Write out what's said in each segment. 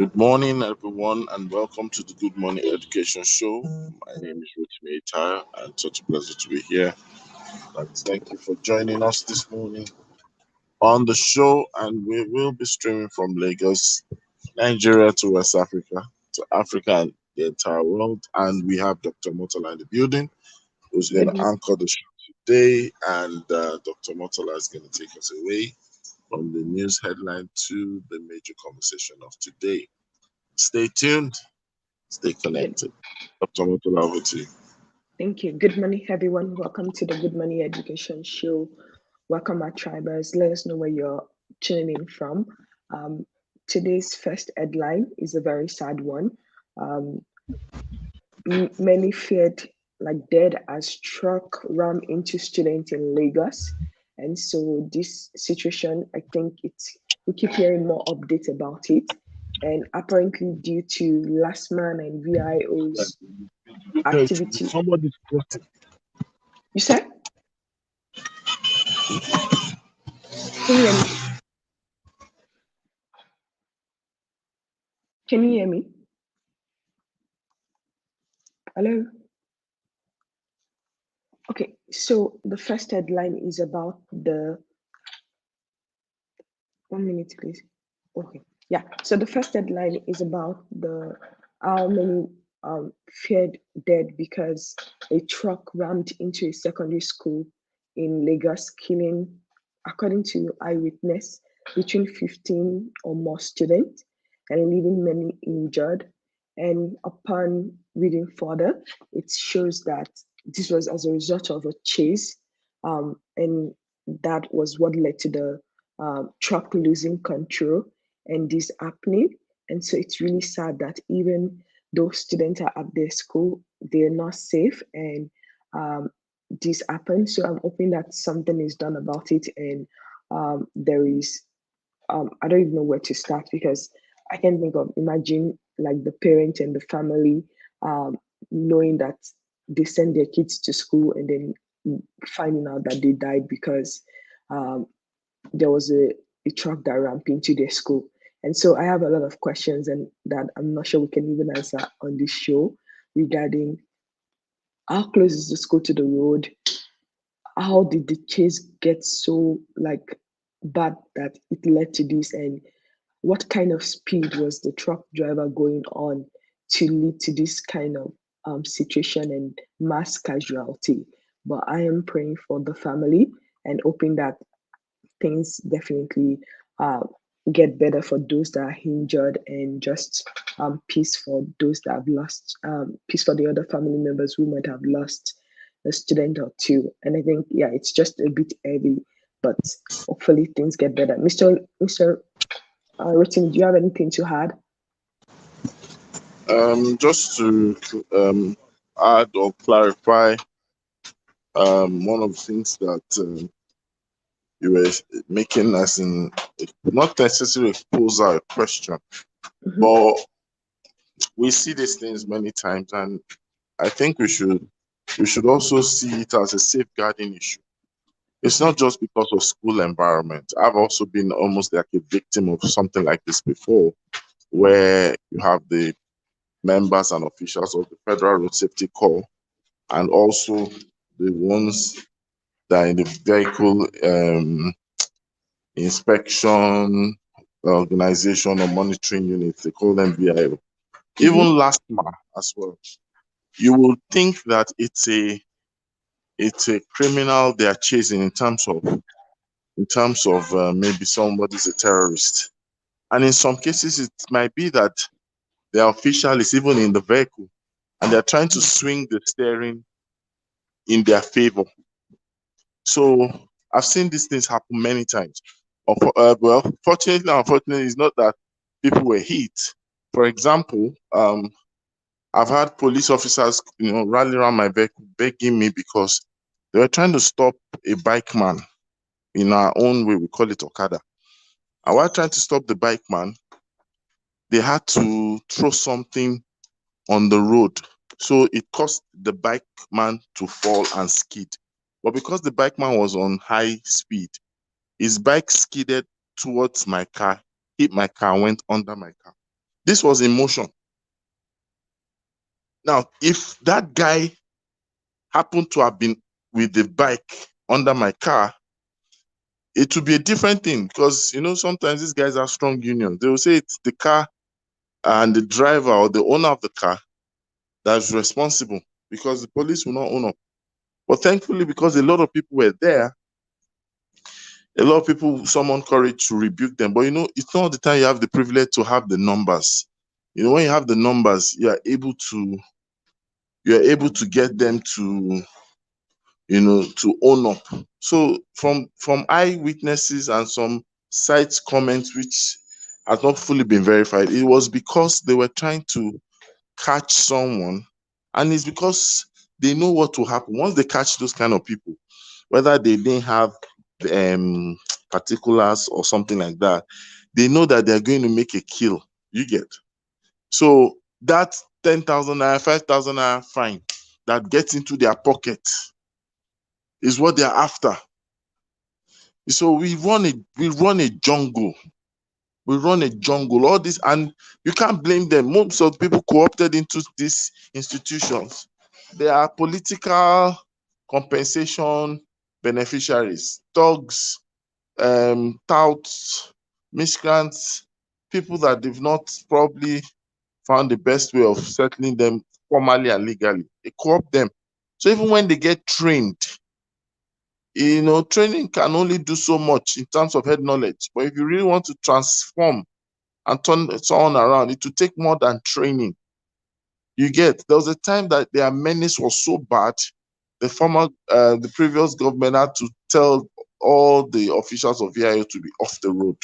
Good morning, everyone, and welcome to the Good Morning Education Show. My name is Rotimi Tire, and such a pleasure to be here. Thank you for joining us this morning on the show. And we will be streaming from Lagos, Nigeria to West Africa, to Africa and the entire world. And we have Dr. Motola in the building, who's going to anchor the show today. And Dr. Motola is going to take us away from the news headline to the major conversation of today. Stay tuned. Stay connected. Dr. Motola, over to you. Thank you. Good morning, everyone. Welcome to the Good Morning Education Show. Welcome, our tribers. Let us know where you're tuning in from. Today's first headline is a very sad one. Many feared like dead as truck rammed into students in Lagos. And so this situation, I think we keep hearing more updates about it. And apparently due to last man and VIO's activity. Somebody's posting. You said? Can you hear me? Can you hear me? Hello? Okay, so the first headline is about the 1 minute, please. Okay, yeah. So the first headline is about the how many feared dead because a truck rammed into a secondary school in Lagos, killing, according to eyewitness, between 15 or more students and leaving many injured. And upon reading further, it shows that this was as a result of a chase, and that was what led to the truck losing control and this happening. And so it's really sad that even though students are at their school, they're not safe and this happened. So I'm hoping that something is done about it and there is, I don't even know where to start because I can think of imagine like the parent and the family knowing that they send their kids to school and then finding out that they died because there was a truck that ramped into their school. And so I have a lot of questions and that I'm not sure we can even answer on this show regarding how close is the school to the road? How did the chase get so like bad that it led to this? And what kind of speed was the truck driver going on to lead to this kind of situation and mass casualty? But I am praying for the family and hoping that things definitely uh, get better for those that are injured and just peace for those that have lost, peace for the other family members who might have lost a student or two. And I think, yeah, it's just a bit heavy, but hopefully things get better. Mr. Ritin, do you have anything to add? Just to add or clarify, one of the things that you were making as in not necessarily pose a question, but we see these things many times, and I think we should also see it as a safeguarding issue. It's not just because of school environment. I've also been almost like a victim of something like this before, where you have the members and officials of the Federal Road Safety Corps and also the ones that are in the vehicle inspection organization or monitoring units, they call them VIO. Even LASTMA as well. You will think that it's a criminal they are chasing in terms of maybe somebody's a terrorist. And in some cases, it might be that the official is even in the vehicle and they're trying to swing the steering in their favor. So I've seen these things happen many times. Well, fortunately or unfortunately, it's not that people were hit. For example, I've had police officers, rally around my vehicle begging me because they were trying to stop a bike man. In our own way, we call it Okada. And while trying to stop the bike man, they had to throw something on the road. So it caused the bike man to fall and skid. But because the bike man was on high speed, his bike skidded towards my car, hit my car, went under my car. This was in motion. Now, if that guy happened to have been with the bike under my car, it would be a different thing, because sometimes these guys have strong unions. They will say it's the car and the driver or the owner of the car that's responsible, because the police will not own up. But thankfully, because a lot of people were there, a lot of people summoned courage to rebuke them. But it's not all the time you have the privilege to have the numbers. When you have the numbers, you are able to get them to to own up. So from eyewitnesses and some site comments, which has not fully been verified, it was because they were trying to catch someone, and it's because they know what will happen once they catch those kind of people, whether they didn't have um particulars or something like that. They know that they're going to make a kill. You get? So that 10,000 naira, 5,000 naira fine that gets into their pocket is what they're after. So we run a jungle. We run a jungle. All this, and you can't blame them. Most of the people co-opted into these institutions, they are political compensation beneficiaries, thugs, touts, miscreants, people that they've not probably found the best way of settling them formally and legally. They co-opt them. So even when they get trained, training can only do so much in terms of head knowledge. But if you really want to transform and turn someone around, it will take more than training. You get? There was a time that their menace was so bad, the previous government had to tell all the officials of VIO to be off the road.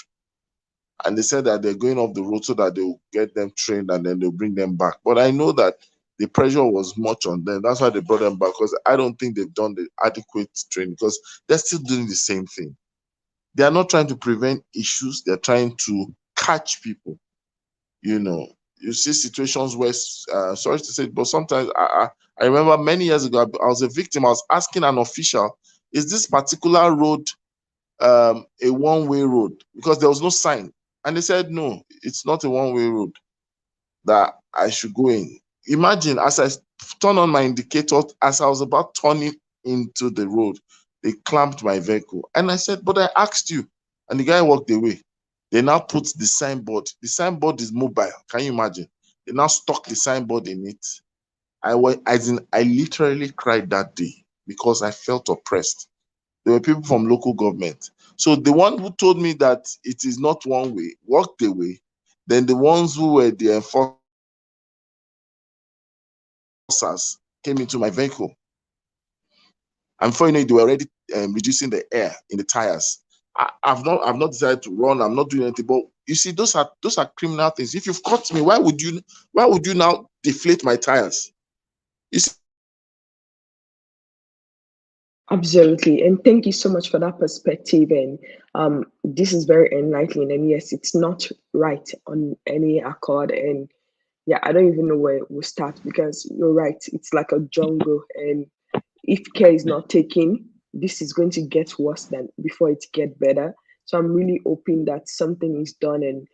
And they said that they're going off the road so that they'll get them trained and then they'll bring them back. But I know that the pressure was much on them. That's why they brought them back, because I don't think they've done the adequate training, because they're still doing the same thing. They are not trying to prevent issues, they're trying to catch people. You see situations where, sorry to say, but sometimes I remember many years ago, I was a victim. I was asking an official, is this particular road a one-way road? Because there was no sign. And they said, no, it's not a one-way road that I should go in. Imagine, as I turned on my indicator, as I was about turning into the road, they clamped my vehicle. And I said, but I asked you. And the guy walked away. They now put the signboard. The signboard is mobile. Can you imagine? They now stuck the signboard in it. I literally cried that day because I felt oppressed. There were people from local government. So the one who told me that it is not one way walked away. Then the ones who were the enforcers came into my vehicle. And before you know it, they were already reducing the air in the tires. I've not decided to run. I'm not doing anything. But you see, those are criminal things. If you've caught me, why would you now deflate my tires? You see, Absolutely. And thank you so much for that perspective. And this is very enlightening. And yes, it's not right on any accord. And yeah, I don't even know where we start, because you're right. It's like a jungle. And if care is not taken, this is going to get worse than before it get better. So I'm really hoping that something is done. And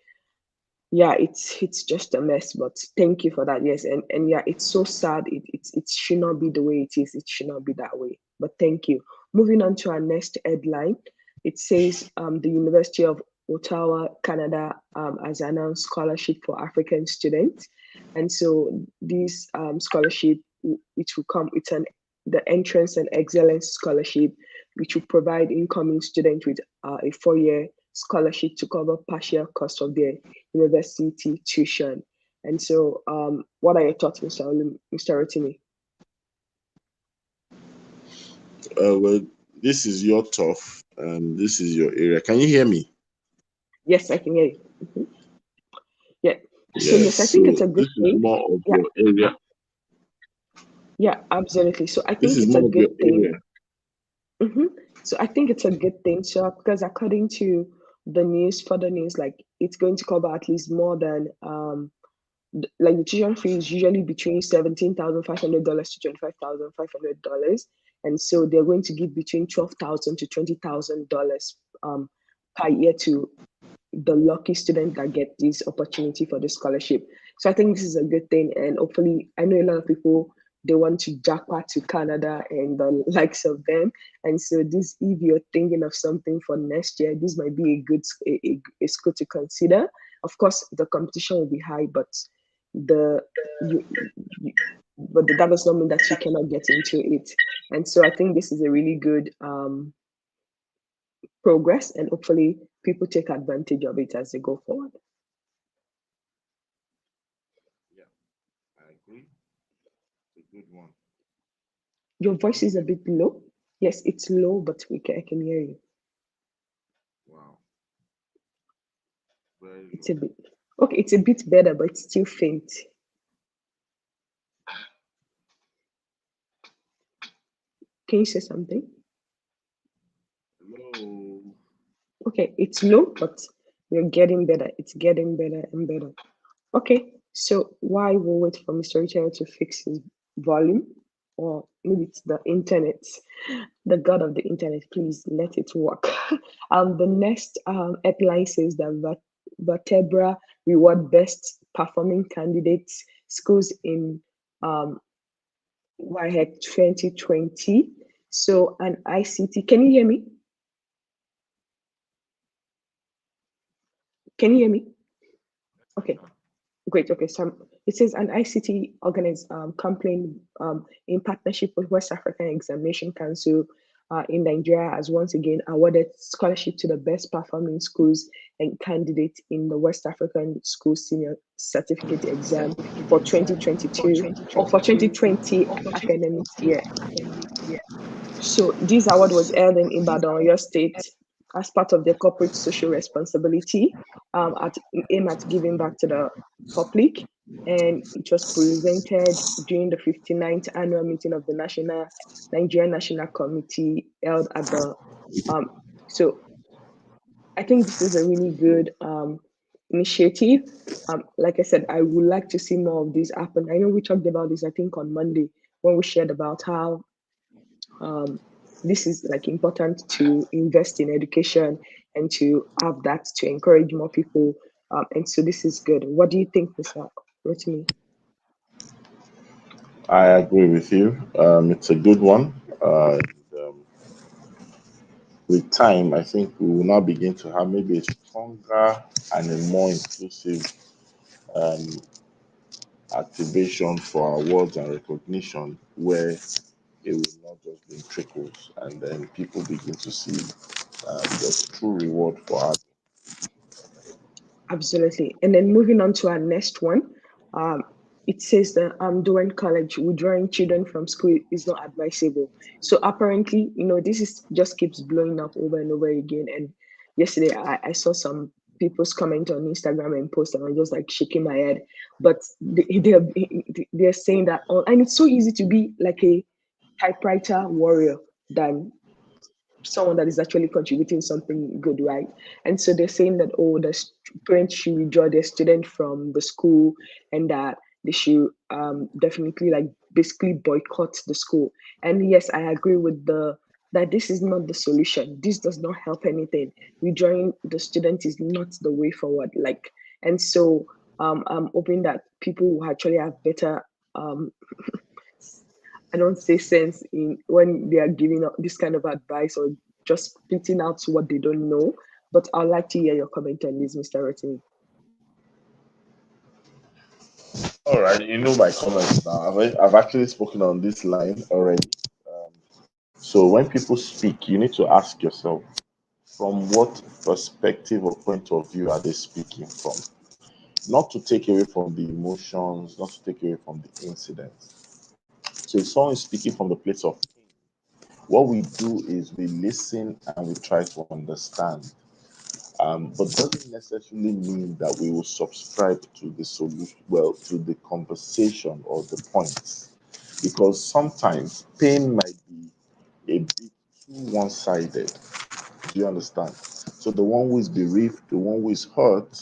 yeah, it's just a mess, but thank you for that. Yes, and yeah, it's so sad. It should not be the way it is. It should not be that way, but thank you. Moving on to our next headline. It says the University of Ottawa, Canada, has announced scholarship for African students. And so this scholarship, which will come, it's the entrance and excellence scholarship, which will provide incoming students with a 4-year scholarship to cover partial cost of their university tuition. And so, what are your thoughts, Mr. Rotimi? well, this is your turf, and this is your area. Can you hear me? Yes, I can hear you. Mhm. Yeah. So Yes. yes, I think it's So a this good is thing. more of Yeah, your area. yeah, absolutely. So I This think is it's a more of your good thing. area. hmm So I think it's a good thing. So because according to the news, further news, like it's going to cover at least more than like the tuition fee is usually between $17,500 to $25,500, and so they're going to give between $12,000 to $20,000 per year to the lucky student that get this opportunity for the scholarship. So I think this is a good thing, and hopefully, I know a lot of people, they want to jackpot to Canada and the likes of them. And so this, if you're thinking of something for next year, this might be a good a school to consider. Of course, the competition will be high, but the you, you but that does not mean that you cannot get into it. And so I think this is a really good progress, and hopefully people take advantage of it as they go forward. Yeah, I agree. It's a good one. Your voice is a bit low. Yes, it's low, but I can hear you. Wow, very It's low. a bit okay. It's a bit better, but it's still faint. Can you say something? Hello. Okay, it's low, but we're getting better. It's getting better and better. Okay, so while we wait for Mr. Richard to fix his volume, or maybe it's the internet, the god of the internet, please let it work. The next headline says that Vertebra reward best performing candidates schools in um, WIHEC 2020. So an ICT, can you hear me? Can you hear me? Okay. Great. Okay. So it says an ICT organized campaign in partnership with West African Examination Council in Nigeria has once again awarded scholarship to the best performing schools and candidates in the West African School Senior Certificate Exam for 2022 or for 2020 academic year. So this award was held in Ibadan, your state, as part of the corporate social responsibility at aim at giving back to the public. And it was presented during the 59th annual meeting of the Nigerian National Committee held at the um, so I think this is a really good initiative. Like I said, I would like to see more of this happen. I know we talked about this, I think, on Monday when we shared about how um, this is like important to invest in education and to have that to encourage more people. And so this is good. What do you think, Mr. Rotimi? I agree with you. It's a good one. Um, with time, I think we will now begin to have maybe a stronger and a more inclusive um, activation for awards and recognition, where it will not just be in trickles, and then people begin to see the true reward for art. Absolutely. And then moving on to our next one, um, it says that during college, withdrawing children from school is not advisable. So apparently, this is just keeps blowing up over and over again. And yesterday, I saw some people's comment on Instagram and post, and I was just like shaking my head. But they're saying that, and it's so easy to be like a typewriter warrior than someone that is actually contributing something good, right? And so they're saying that, oh, the parents should withdraw their student from the school, and that they should definitely like basically boycott the school. And yes, I agree with the that this is not the solution. This does not help anything. Withdrawing the student is not the way forward. Like, and so I'm hoping that people will actually have better um, I don't say sense in when they are giving out this kind of advice or just spitting out what they don't know. But I'd like to hear your comment on this, Mr. Rotimi. All right, you know my comments now. I've actually spoken on this line already. Um, so when people speak, you need to ask yourself, from what perspective or point of view are they speaking from? Not to take away from the emotions, not to take away from the incidents. So if someone is speaking from the place of pain, what we do is we listen and we try to understand. But doesn't necessarily mean that we will subscribe to the solution, well, to the conversation or the points, because sometimes pain might be a bit too one-sided. Do you understand? So the one who is bereaved, the one who is hurt,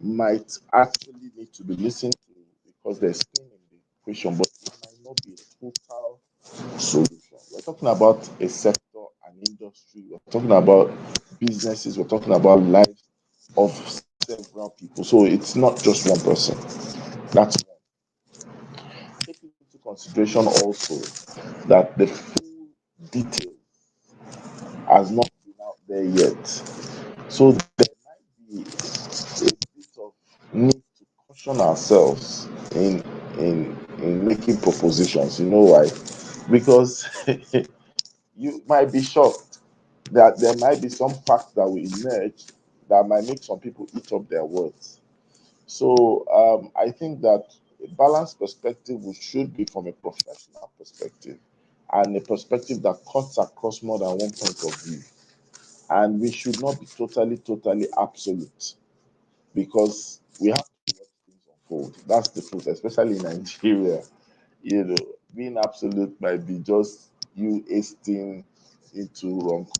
might actually need to be listened to because there's pain in the equation, but it might not be a total solution. We're talking about a sector, an industry, we're talking about businesses, we're talking about lives of several people. So it's not just one person. That's one. Take into consideration also that the full detail has not been out there yet. So there might be a bit of need to caution ourselves in making propositions. You know why? Because you might be shocked that there might be some facts that will emerge that might make some people eat up their words. So I think that a balanced perspective should be from a professional perspective and a perspective that cuts across more than one point of view. And we should not be totally absolute because we have to watch things unfold. That's the truth, especially in Nigeria. You know, being absolute might be just you hasting into wrong conclusion.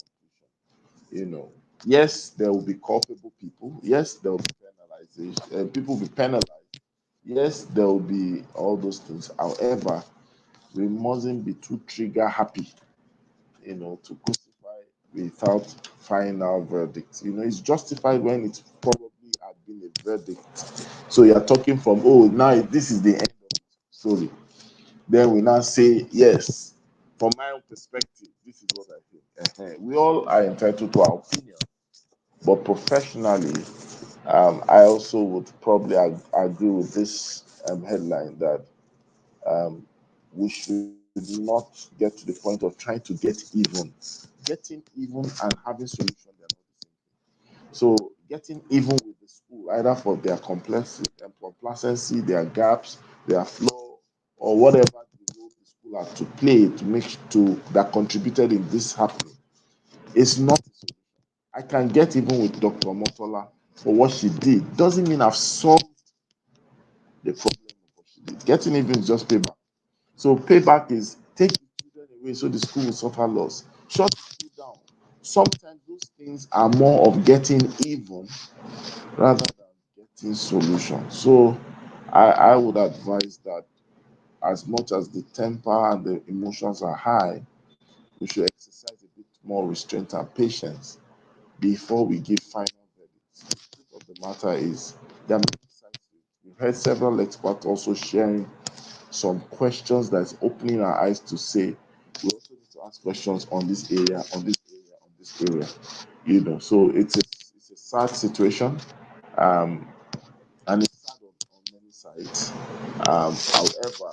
You know, yes, there will be culpable people. Yes, there will be penalization. People will be penalized. Yes, there will be all those things. However, we mustn't be too trigger happy, to crucify without final verdict. It's justified when it probably had been a verdict. So you're talking from, oh, now this is the end of the story. Then we now say, yes, from my own perspective, this is what I think. We all are entitled to our opinion, but professionally, I also would probably agree with this headline that we should not get to the point of trying to get even. Getting even and having solution, they're not the same. So getting even with the school, either for their complacency, their gaps, their flaw, or whatever the role the school had to play to make to that contributed in this happening, is not a solution. I can get even with Dr. Motola for what she did. Doesn't mean I've solved the problem of what she did. Getting even is just payback. So payback is take the children away so the school will suffer loss. Shut the school down. Sometimes those things are more of getting even rather than getting solution. So I would advise that as much as the temper and the emotions are high, we should exercise a bit more restraint and patience before we give final verdicts. The truth of the matter is there are many sides to it. We've heard several experts also sharing some questions that's opening our eyes to say we also need to ask questions on this area, on this area, on this area. So it's a sad situation, um, and it's sad on many sides. However,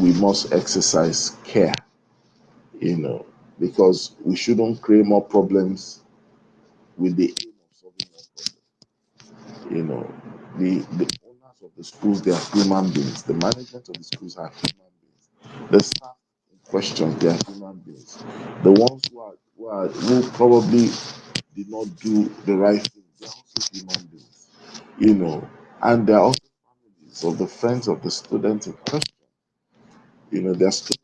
we must exercise care, you know, because we shouldn't create more problems with the aim of solving more problems. The owners of the schools, they are human beings. The management of the schools are human beings. The staff in question, they are human beings. The ones who probably did not do the right thing, they are also human beings. And there are also families of the friends of the students in question. Their students.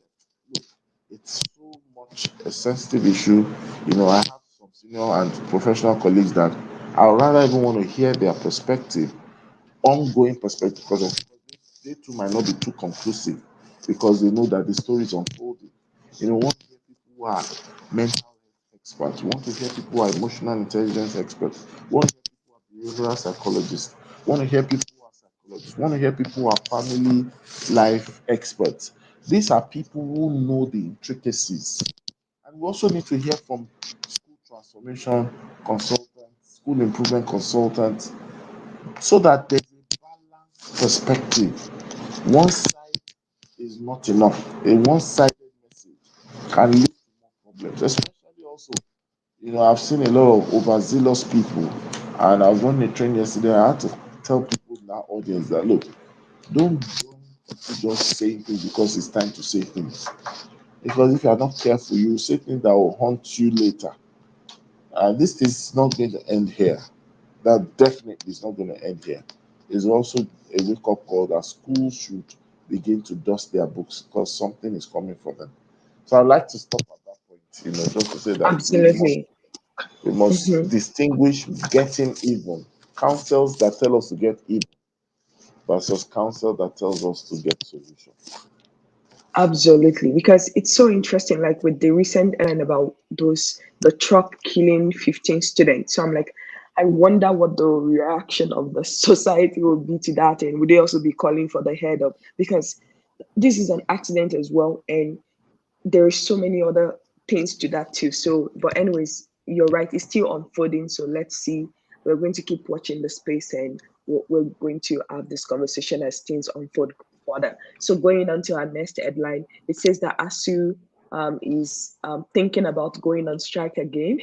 Look, it's so much a sensitive issue. I have some senior and professional colleagues that I would rather even want to hear their perspective, ongoing perspective, because they too might not be too conclusive because they know that the story is unfolding. Want to hear people who are mental health experts, want to hear people who are emotional intelligence experts, want to hear people who are behavioral psychologists, want to hear people who are psychologists, want to hear people who are family life experts. These are people who know the intricacies. And we also need to hear from school transformation consultants, school improvement consultants, so that there's a balanced perspective. One side is not enough. A one-sided message can lead to more problems, especially also, I've seen a lot of overzealous people, and I was running a train yesterday. I had to tell people in that audience that look, don't join people just saying things because it's time to say things. Because if you are not careful, you will say things that will haunt you later. And this is not going to end here. That definitely is not going to end here. It's also a wake up call that schools should begin to dust their books because something is coming for them. So I'd like to stop at that point, just to say that Absolutely. we must Mhm. distinguish getting even, counsels that tell us to get even versus counsel that tells us to get solution. Absolutely, because it's so interesting, like with the recent and about the truck killing 15 students. So I'm like, I wonder what the reaction of the society will be to that, and would they also be calling for the head of, because this is an accident as well, and there are so many other things to that too. So, but anyways, you're right, it's still unfolding. So let's see. We're going to keep watching the space, and we're going to have this conversation as things unfold further. So going on to our next headline, it says that ASU is thinking about going on strike again,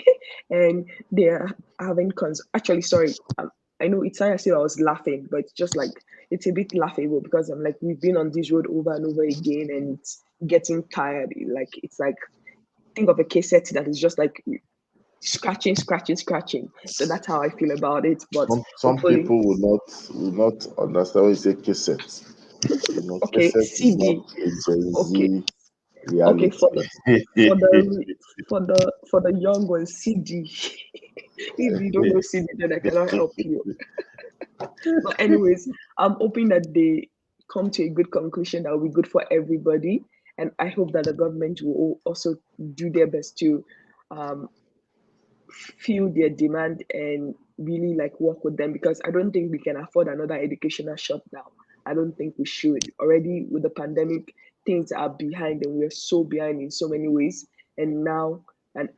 and they're having actually, sorry, I know it's I said I was laughing, but it's just like it's a bit laughable because I'm like, we've been on this road over and over again, and it's getting tired. Like it's like, think of a cassette that is just like scratching, scratching, scratching. So that's how I feel about it. But Some hopefully, people will not understand when you say cassette. okay, Cassette is not CD. a Gen Okay, Z okay, reality. for the for the young ones, CD. If you don't know CD, then I cannot help you. But anyways, I'm hoping that they come to a good conclusion that will be good for everybody. And I hope that the government will also do their best to um, feel their demand and really like work with them, because I don't think we can afford another educational shutdown. I don't think we should. Already with the pandemic, things are behind, and we're so behind in so many ways. And now, and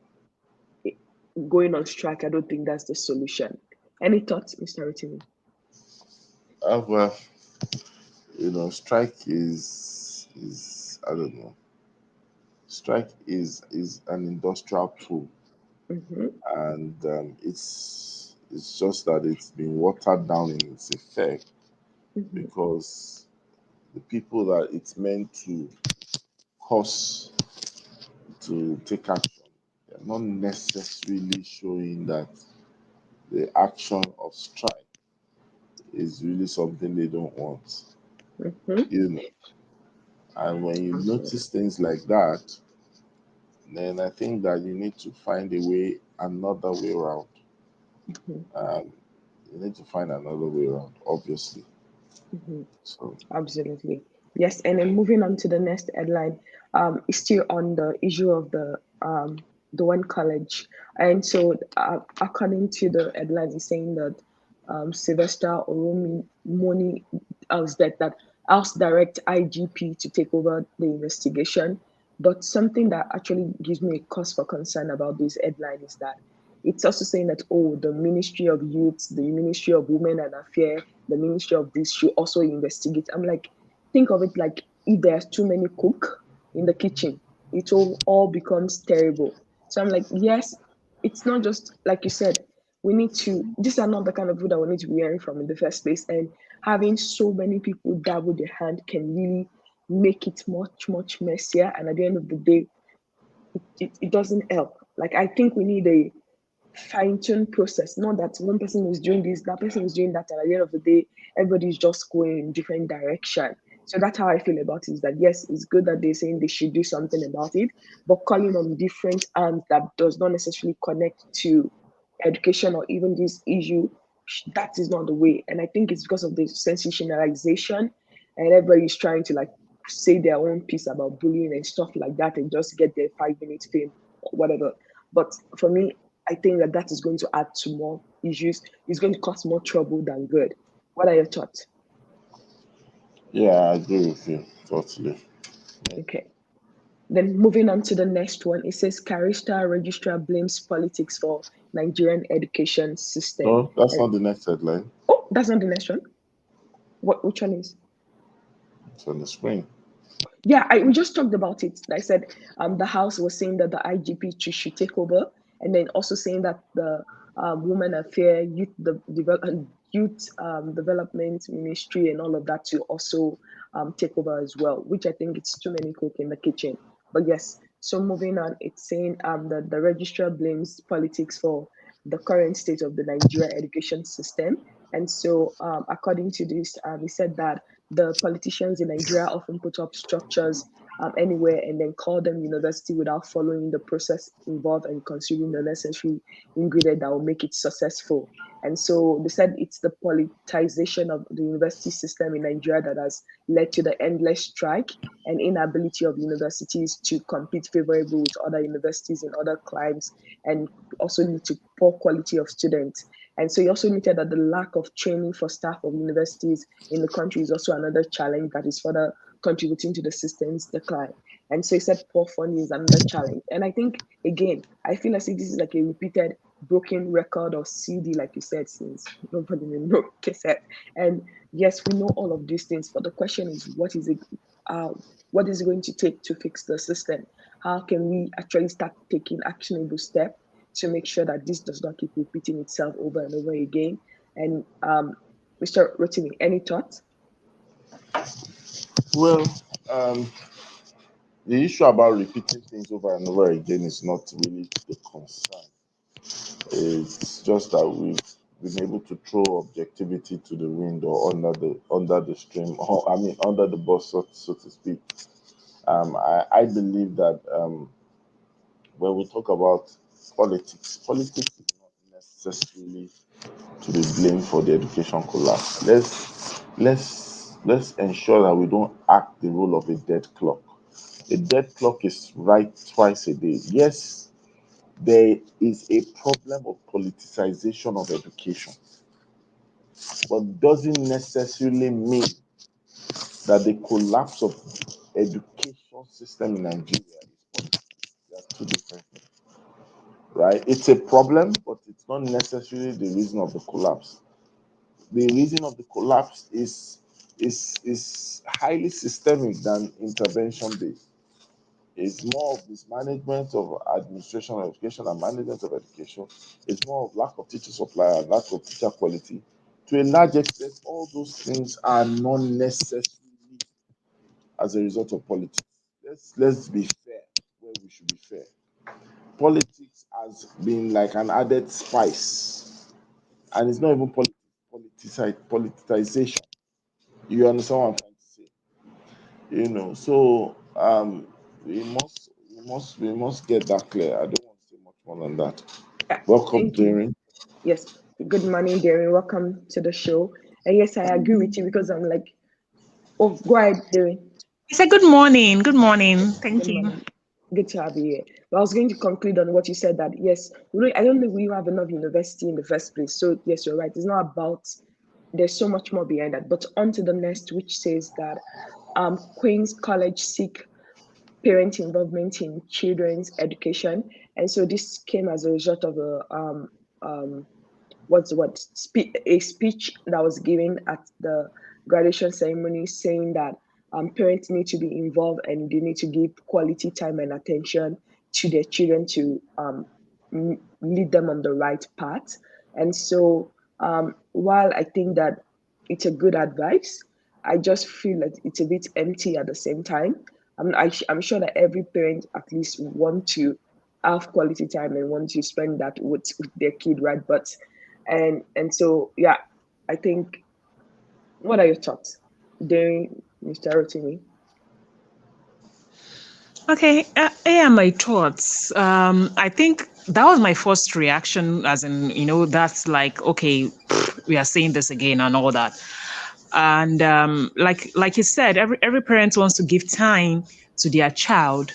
going on strike, I don't think that's the solution. Any thoughts, Mr. Rotimi? Well, strike is I don't know. Strike is an industrial tool, Mm-hmm, and it's just that it's been watered down in its effect mm-hmm, because the people that it's meant to cause to take action, they're not necessarily showing that the action of strike is really something they don't want. mm-hmm. You know, and when you Absolutely. notice things like that, then I think that you need to find a way, another way around. Mhm, Um, you need to find another way around, obviously. mhm. So, Absolutely. Yes, and then moving on to the next headline, is still on the issue of the one college. And so according to the headline, it's saying that Sylvester Oromi Moni that asked direct IGP to take over the investigation. But something that actually gives me a cause for concern about this headline is that it's also saying that, oh, the Ministry of Youth, the Ministry of Women and Affairs, the Ministry of this should also investigate. I'm like, think of it like if there's too many cook in the kitchen, it all becomes terrible. So I'm like, yes, it's not just like you said, we need to, these are not the kind of people that we need to be hearing from in the first place. And having so many people dabble their hand can really make it much, much messier. And at the end of the day, it doesn't help. Like, I think we need a fine-tuned process, not that one person is doing this, that person is doing that, and at the end of the day, everybody's just going in different direction. So that's how I feel about it, is that yes, it's good that they're saying they should do something about it, but calling on different arms that does not necessarily connect to education or even this issue, that is not the way. And I think it's because of the sensationalization, and everybody's trying to like say their own piece about bullying and stuff like that and just get their 5 minute fame or whatever. But for me, I think that that is going to add to more issues. It's going to cause more trouble than good. What are your thoughts? yeah, I agree with you totally. Okay. Then moving on to the next one, it says Carista Registrar blames politics for Nigerian education system. No, that's And not the next headline. oh, that's not the next one. What which one is? It's on the screen. Yeah, we just talked about it. I said the House was saying that the IGP should take over, and then also saying that the Women Affairs, Youth Development Ministry, and all of that to also take over as well. Which I think it's too many cook in the kitchen. But yes, so moving on, it's saying that the registrar blames politics for the current state of the Nigeria education system. And so, according to this, he said that the politicians in Nigeria often put up structures anywhere and then call them university without following the process involved and consuming the necessary ingredient that will make it successful. And so they said it's the politicization of the university system in Nigeria that has led to the endless strike and inability of universities to compete favorably with other universities in other climes, and also lead to poor quality of students. And so he also noted that the lack of training for staff of universities in the country is also another challenge that is further contributing to the system's decline. And so he said poor funding is another challenge. And I think, again, I feel as if this is like a repeated broken record or CD, like you said, since nobody knows cassette. And yes, we know all of these things, but the question is, what is it going to take to fix the system? How can we actually start taking actionable steps to make sure that this does not keep repeating itself over and over again? And Mr. Rotimi, any thoughts? Well, the issue about repeating things over and over again is not really the concern. It's just that we've been able to throw objectivity to the wind or under the stream, or I mean under the bus, so to speak. I believe that when we talk about politics is not necessarily to be blamed for the education collapse. Let's ensure that we don't act the role of a dead clock. A dead clock is right twice a day. Yes, there is a problem of politicization of education, but doesn't necessarily mean that the collapse of education system in Nigeria is politics. They are two different things, right? It's a problem, but it's not necessarily the reason of the collapse. The reason of the collapse is highly systemic than intervention based. It's more of mismanagement of administration of education and management of education. It's more of lack of teacher supply and lack of teacher quality. To a large extent, all those things are not necessarily as a result of politics. Let's be fair where we should be fair. Politics has been like an added spice, and it's not even politicization. You understand what I'm trying to say? So we must get that clear. I don't want to say much more than that. Yeah, Welcome, thank you. Darren. Yes, good morning, Darren. Welcome to the show. And yes, I agree with you because I'm like, oh, go ahead, Darren. I said good morning. Good morning. Good Thank you. morning. Good to have you here. But I was going to conclude on what you said that yes, I don't think we have enough university in the first place. So yes, you're right. It's not about, there's so much more behind that. But on to the next, which says that Queen's College seek parent involvement in children's education. And so this came as a result of a speech that was given at the graduation ceremony saying that parents need to be involved and they need to give quality time and attention to their children to lead them on the right path. And so while I think that it's a good advice, I just feel that it's a bit empty at the same time. I'm sure that every parent at least want to have quality time and want to spend that with their kid, right? But and so yeah, I think. What are your thoughts, during Mr. Rotimi? Okay, here are my thoughts. I think that was my first reaction, as in, that's like, okay, we are saying this again and all that. And like you said, every parent wants to give time to their child.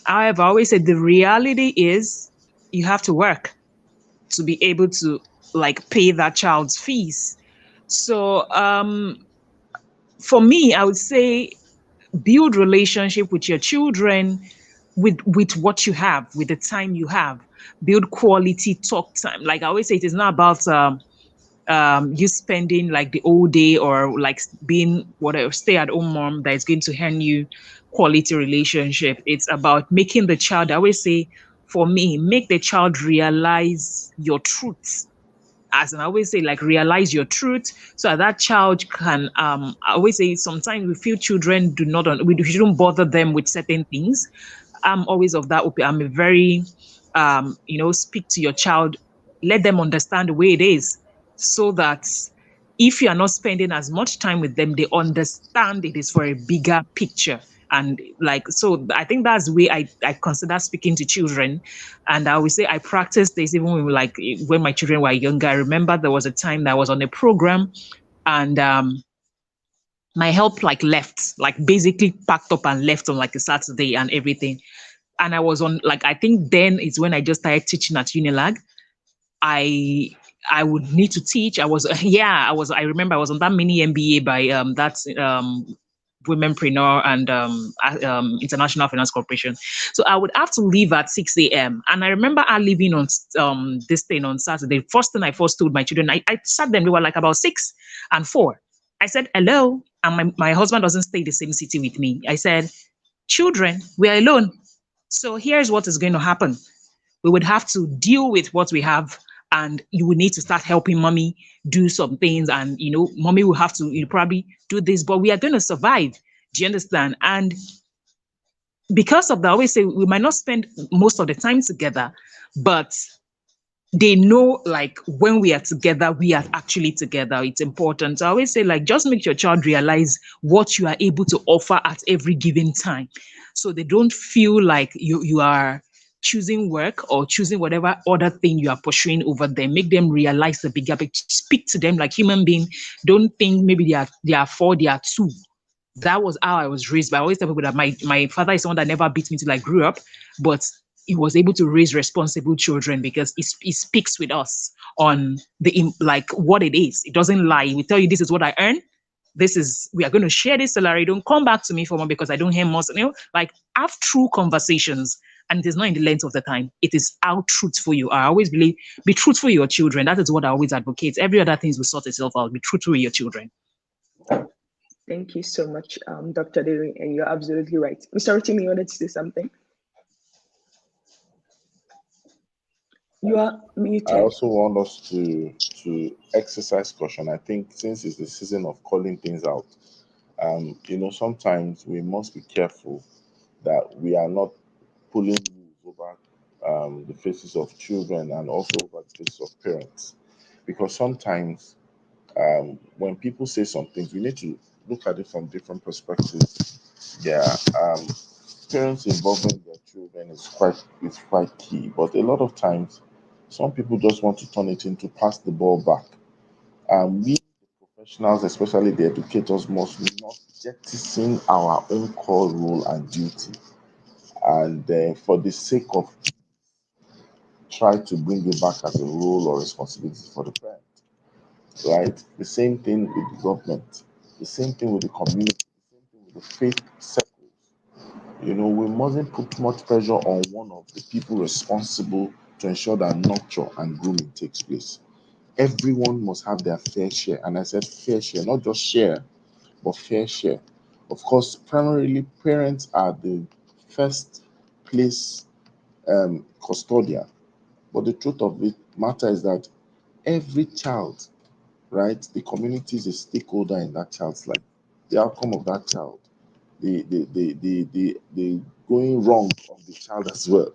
However, I always say the reality is you have to work to be able to like pay that child's fees. So for me, I would say build relationship with your children with what you have, with the time you have. Build quality talk time. Like I always say, it is not about you spending like the whole day or like being whatever stay at home mom that is going to hand you quality relationship. It's about making the child, I always say, for me, make the child realize your truth. As in, I always say, like, realize your truth so that child can I always say sometimes we feel children do not we shouldn't bother them with certain things. I'm always of that opinion. I'm a very speak to your child, let them understand the way it is, so that if you are not spending as much time with them, they understand it is for a bigger picture. And like, so I think that's the way I consider speaking to children. And I would say I practice this even when my children were younger. I remember there was a time that I was on a program, and my help like left, like basically packed up and left on like a Saturday and everything. And I was on, like, I think then is when I just started teaching at Unilag. I I would need to teach. I remember I was on that mini MBA by Womenpreneur and International Finance Corporation. So I would have to leave at 6 a.m. And I remember I leaving on this thing on Saturday. First thing I first told my children, I sat them, they were like about 6 and 4. I said, hello. And my husband doesn't stay in the same city with me. I said, children, we are alone. So here's what is going to happen. We would have to deal with what we have, and you would need to start helping mommy do some things, and mommy will have to probably do this, but we are going to survive. Do you understand? And because of that, I always say we might not spend most of the time together, but they know, like, when we are together, we are actually together. It's important. So I always say, like, just make your child realize what you are able to offer at every given time, so they don't feel like you are choosing work or choosing whatever other thing you are pursuing over them. Make them realize the bigger picture. Speak to them like human being. Don't think maybe they are 4, they are 2. That was how I was raised. But I always tell people that my father is someone that never beat me till I grew up, but he was able to raise responsible children because he speaks with us on like what it is. It doesn't lie. We tell you this is what I earn. We are going to share this salary. Don't come back to me for more because I don't hear more. Like, have true conversations. And it is not in the length of the time. It is how truthful you are. I always believe, be truthful with your children. That is what I always advocate. Every other thing will sort itself out. Be truthful with your children. Thank you so much, Dr. Diri, and you're absolutely right. Mr. Rotimi, you wanted to say something? You are muted. I also want us to exercise caution. I think since it's the season of calling things out, sometimes we must be careful that we are not pulling rules over the faces of children and also over the faces of parents, because sometimes when people say some things, we need to look at it from different perspectives. Yeah, parents involving their children is quite key, but a lot of times, some people just want to turn it into pass the ball back. We professionals, especially the educators, must not jettison our own core role and duty, and for the sake of try to bring it back as a role or responsibility for the parent. Right? The same thing with the government, the same thing with the community, the same thing with the faith circles. We mustn't put much pressure on one of the people responsible to ensure that nurture and grooming takes place. Everyone must have their fair share. And I said fair share, not just share, but fair share. Of course, primarily parents are the first place custodian. But the truth of the matter is that every child, right, the community is a stakeholder in that child's life. The outcome of that child, the going wrong of the child as well.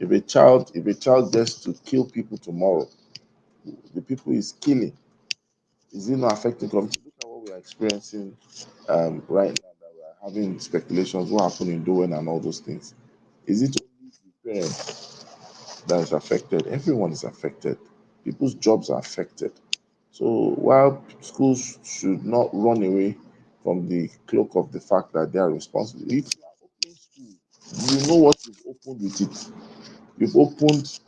If a child gets to kill people tomorrow, the people is killing, is it not affecting community? Look at what we are experiencing right now, that we are having speculations what happened in Doen and all those things. Is it only the parent that is affected? Everyone is affected. People's jobs are affected. So while schools should not run away from the cloak of the fact that they are responsible, if you are opening school, you know what you've opened with it. You've opened,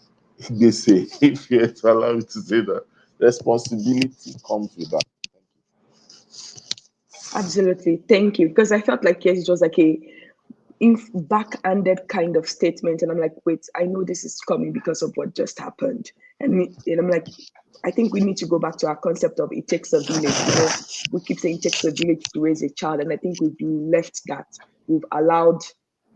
they say, if you to allow me to say that, responsibility comes with that. Absolutely. Thank you. Because I felt like, yes, it was like a back-handed kind of statement. And I'm like, wait, I know this is coming because of what just happened. And I'm like, I think we need to go back to our concept of it takes a village. We keep saying it takes a village to raise a child. And I think we've left that. We've allowed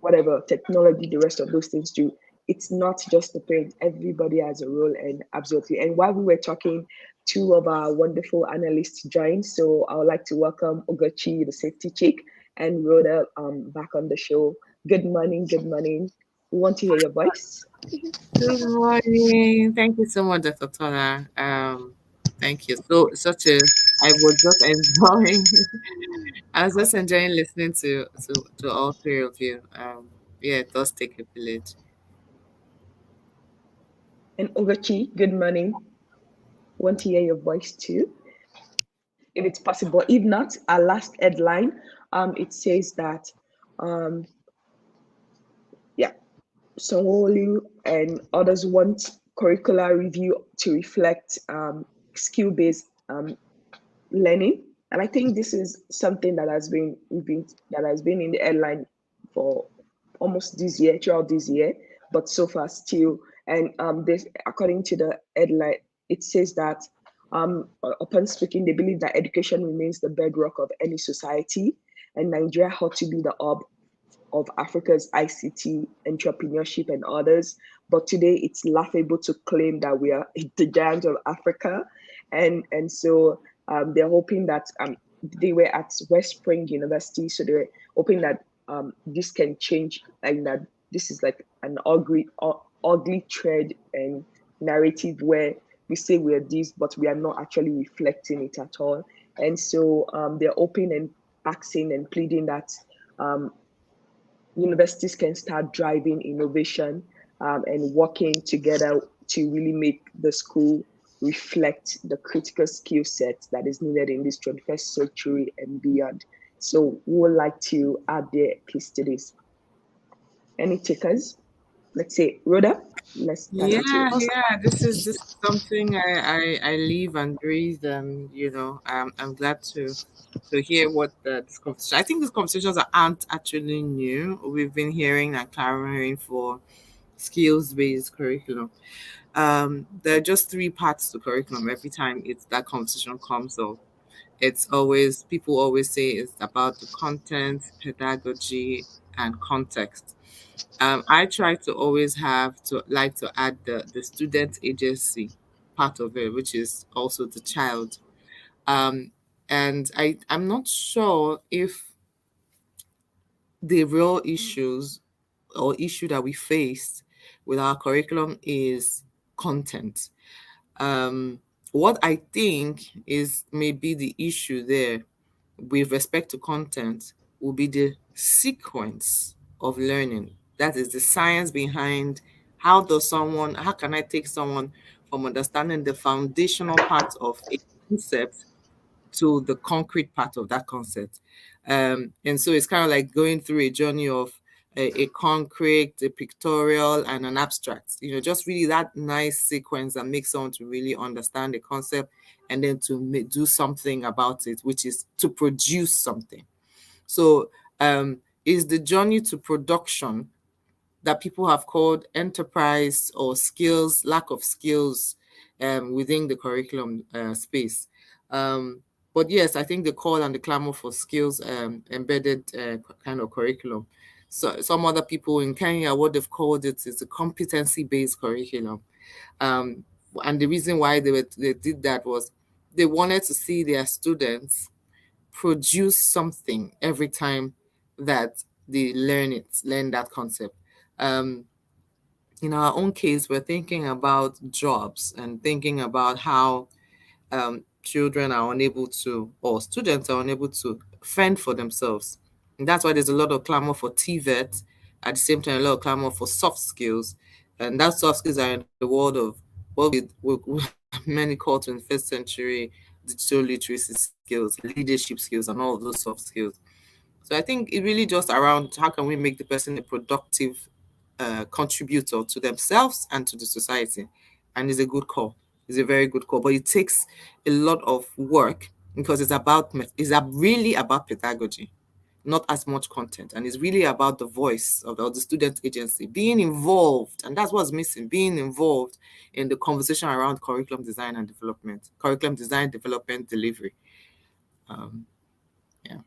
whatever technology, the rest of those things to. It's not just the parents. Everybody has a role, and absolutely. And while we were talking, two of our wonderful analysts joined. So I would like to welcome Ogochi, the safety chick, and Rhoda back on the show. Good morning. Good morning. We want to hear your voice. Good morning. Thank you so much, Dr. Tola. Thank you. I was just enjoying. I was just enjoying listening to all three of you. Yeah, it does take a village. And Ogochi, good morning. Want to hear your voice too, if it's possible. If not, our last headline, it says that, yeah, Sanwo-Olu and others want curricular review to reflect skill-based learning. And I think this is something that has been in the headline for almost this year, throughout this year, but so far still. And this, according to the headline, it says that upon speaking, they believe that education remains the bedrock of any society, and Nigeria ought to be the hub of Africa's ICT entrepreneurship and others. But today it's laughable to claim that we are the giant of Africa. And so they're hoping that they were at West Spring University, so they're hoping that this can change, and that this is like an ugly thread and narrative where we say we're this, but we are not actually reflecting it at all. And so they're hoping and asking and pleading that universities can start driving innovation and working together to really make the school reflect the critical skill set that is needed in this 21st century and beyond. So we would like to add their piece to this. Any takers? Let's say, Rhoda, let's start with you. Yeah. This is something I live and breathe, and I'm glad to hear what this conversation. I think these conversations aren't actually new. We've been hearing and clamoring for skills-based curriculum. There are just three parts to curriculum. Every time it's that conversation comes up, it's always people always say it's about the content, pedagogy, and context. I try to always like to add the student agency part of it, which is also the child. Um, and I'm not sure if the real issues or issue that we face with our curriculum is content. Um, what I think is maybe the issue there with respect to content will be the sequence of learning. That is the science behind how can I take someone from understanding the foundational part of a concept to the concrete part of that concept. And so it's kind of like going through a journey of a concrete, a pictorial, and an abstract. Just really that nice sequence that makes someone to really understand the concept and then to do something about it, which is to produce something. So is the journey to production that people have called enterprise or skills, lack of skills within the curriculum space. But yes, I think the call and the clamor for skills embedded kind of curriculum. So some other people in Kenya, what they've called it is a competency-based curriculum. Um, and the reason why they did that was they wanted to see their students produce something every time that they learn that concept. Um, in our own case, we're thinking about jobs and thinking about how children are unable to, or students are unable to fend for themselves. And that's why there's a lot of clamor for TVET, at the same time, a lot of clamor for soft skills. And that soft skills are in the world of what we many call 21st century digital literacy skills, leadership skills, and all of those soft skills. So I think it really just around how can we make the person a productive contributor to themselves and to the society, and it's a good call. It's a very good call, but it takes a lot of work because really about pedagogy, not as much content, and it's really about the voice of the student agency being involved, and that's what's missing: being involved in the conversation around curriculum design, development, delivery. Um, yeah.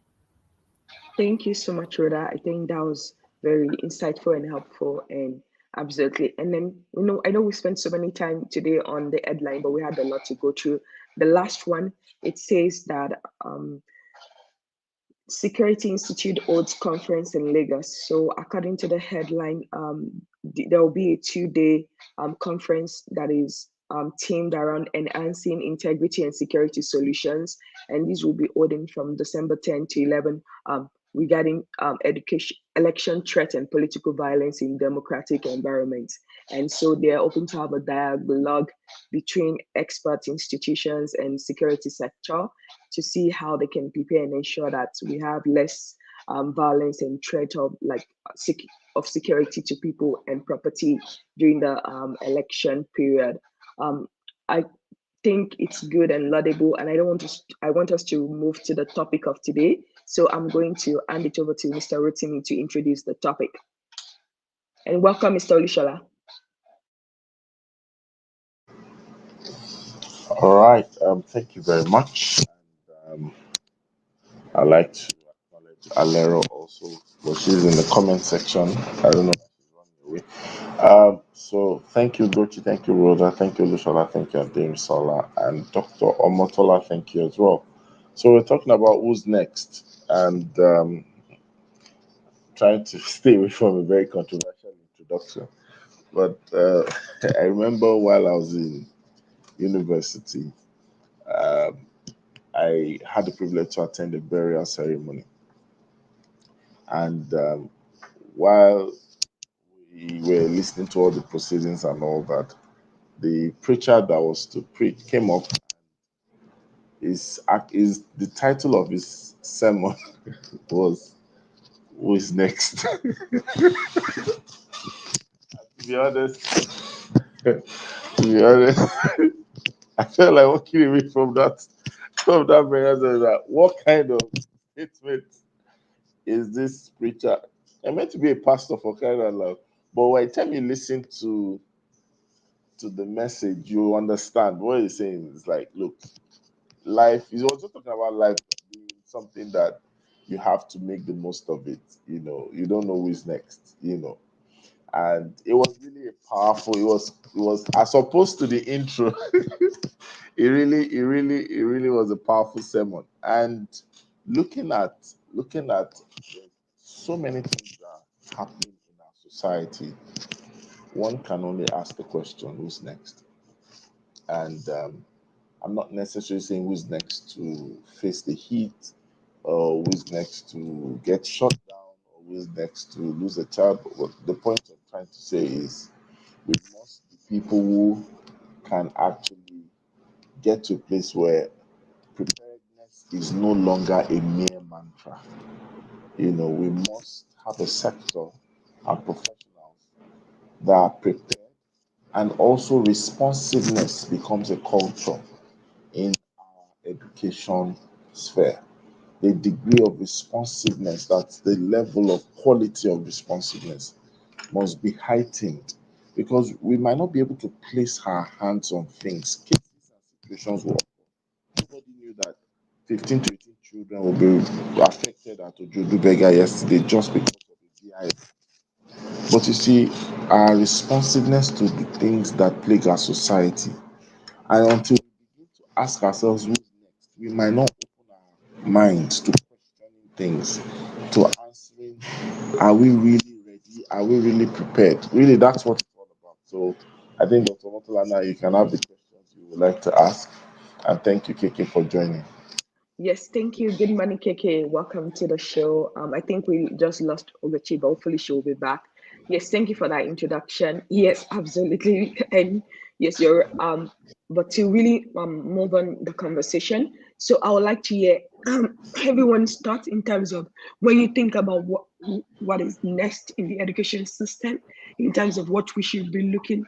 Thank you so much, Rhoda. I think that was very insightful and helpful, and absolutely. And then, I know we spent so many time today on the headline, but we had a lot to go through. The last one, it says that Security Institute holds conference in Lagos. So according to the headline, there will be a 2-day conference that is themed around enhancing integrity and security solutions. And this will be holding from December 10 to 11 regarding education, election threat and political violence in democratic environments. And so they're open to have a dialogue between expert institutions and security sector to see how they can prepare and ensure that we have less violence and threat of of security to people and property during the election period. I think it's good and laudable, and I want us to move to the topic of today. So I'm going to hand it over to Mr. Rotimi to introduce the topic. And welcome, Mr. Olushola. All right. Thank you very much. And, I'd like to acknowledge Alero also, but she's in the comment section. I don't know if she's running away. So thank you, Gochi. Thank you, Rhoda. Thank you, Lushola. Thank you, Adim Sola. And Dr. Omotola, thank you as well. So we're talking about who's next and trying to stay away from a very controversial introduction. But I remember while I was in university, um, I had the privilege to attend a burial ceremony. And while we were listening to all the proceedings and all that, the preacher that was to preach came up. Is the title of his sermon was "Who is next?" To be honest, to be honest, I felt like walking away from that prayer. That what kind of statement is this preacher? I meant to be a pastor for kind of love, but by the time you listen to the message, you understand what he's saying. It's like, look, life. He's also talking about life being something that you have to make the most of it. You don't know who is next. And it was really a powerful. It was as opposed to the intro. It really was a powerful sermon. And looking at so many things that are happening in our society, one can only ask the question, who's next? And I'm not necessarily saying who's next to face the heat, or who's next to get shut down, or who's next to lose a child. But what the point I'm trying to say is we must be people who can actually get to a place where preparedness is no longer a mere mantra. We must have a sector and professionals that are prepared, and also responsiveness becomes a culture in our education sphere. The degree of responsiveness, that's the level of quality of responsiveness, must be heightened, because we might not be able to place our hands on things. Cases and situations will occur. Nobody knew that 15 to 18 children will be affected at Ojodu Beggar yesterday just because of the DIS. But you see, our responsiveness to the things that plague our society, and until we begin to ask ourselves who's next, we might not open our minds to questioning things, to answering, are we really ready? Are we really prepared? Really, that's what it's all about. So I think, Dr. Motolana, you can have the questions you would like to ask. And thank you, KK, for joining. Yes, thank you. Good morning, KK. Welcome to the show. I think we just lost Ogechi, but hopefully she'll be back. Yes, thank you for that introduction. Yes, absolutely. And yes, you're but to really move on the conversation. So I would like to hear everyone's thoughts in terms of when you think about what is next in the education system, in terms of what we should be looking,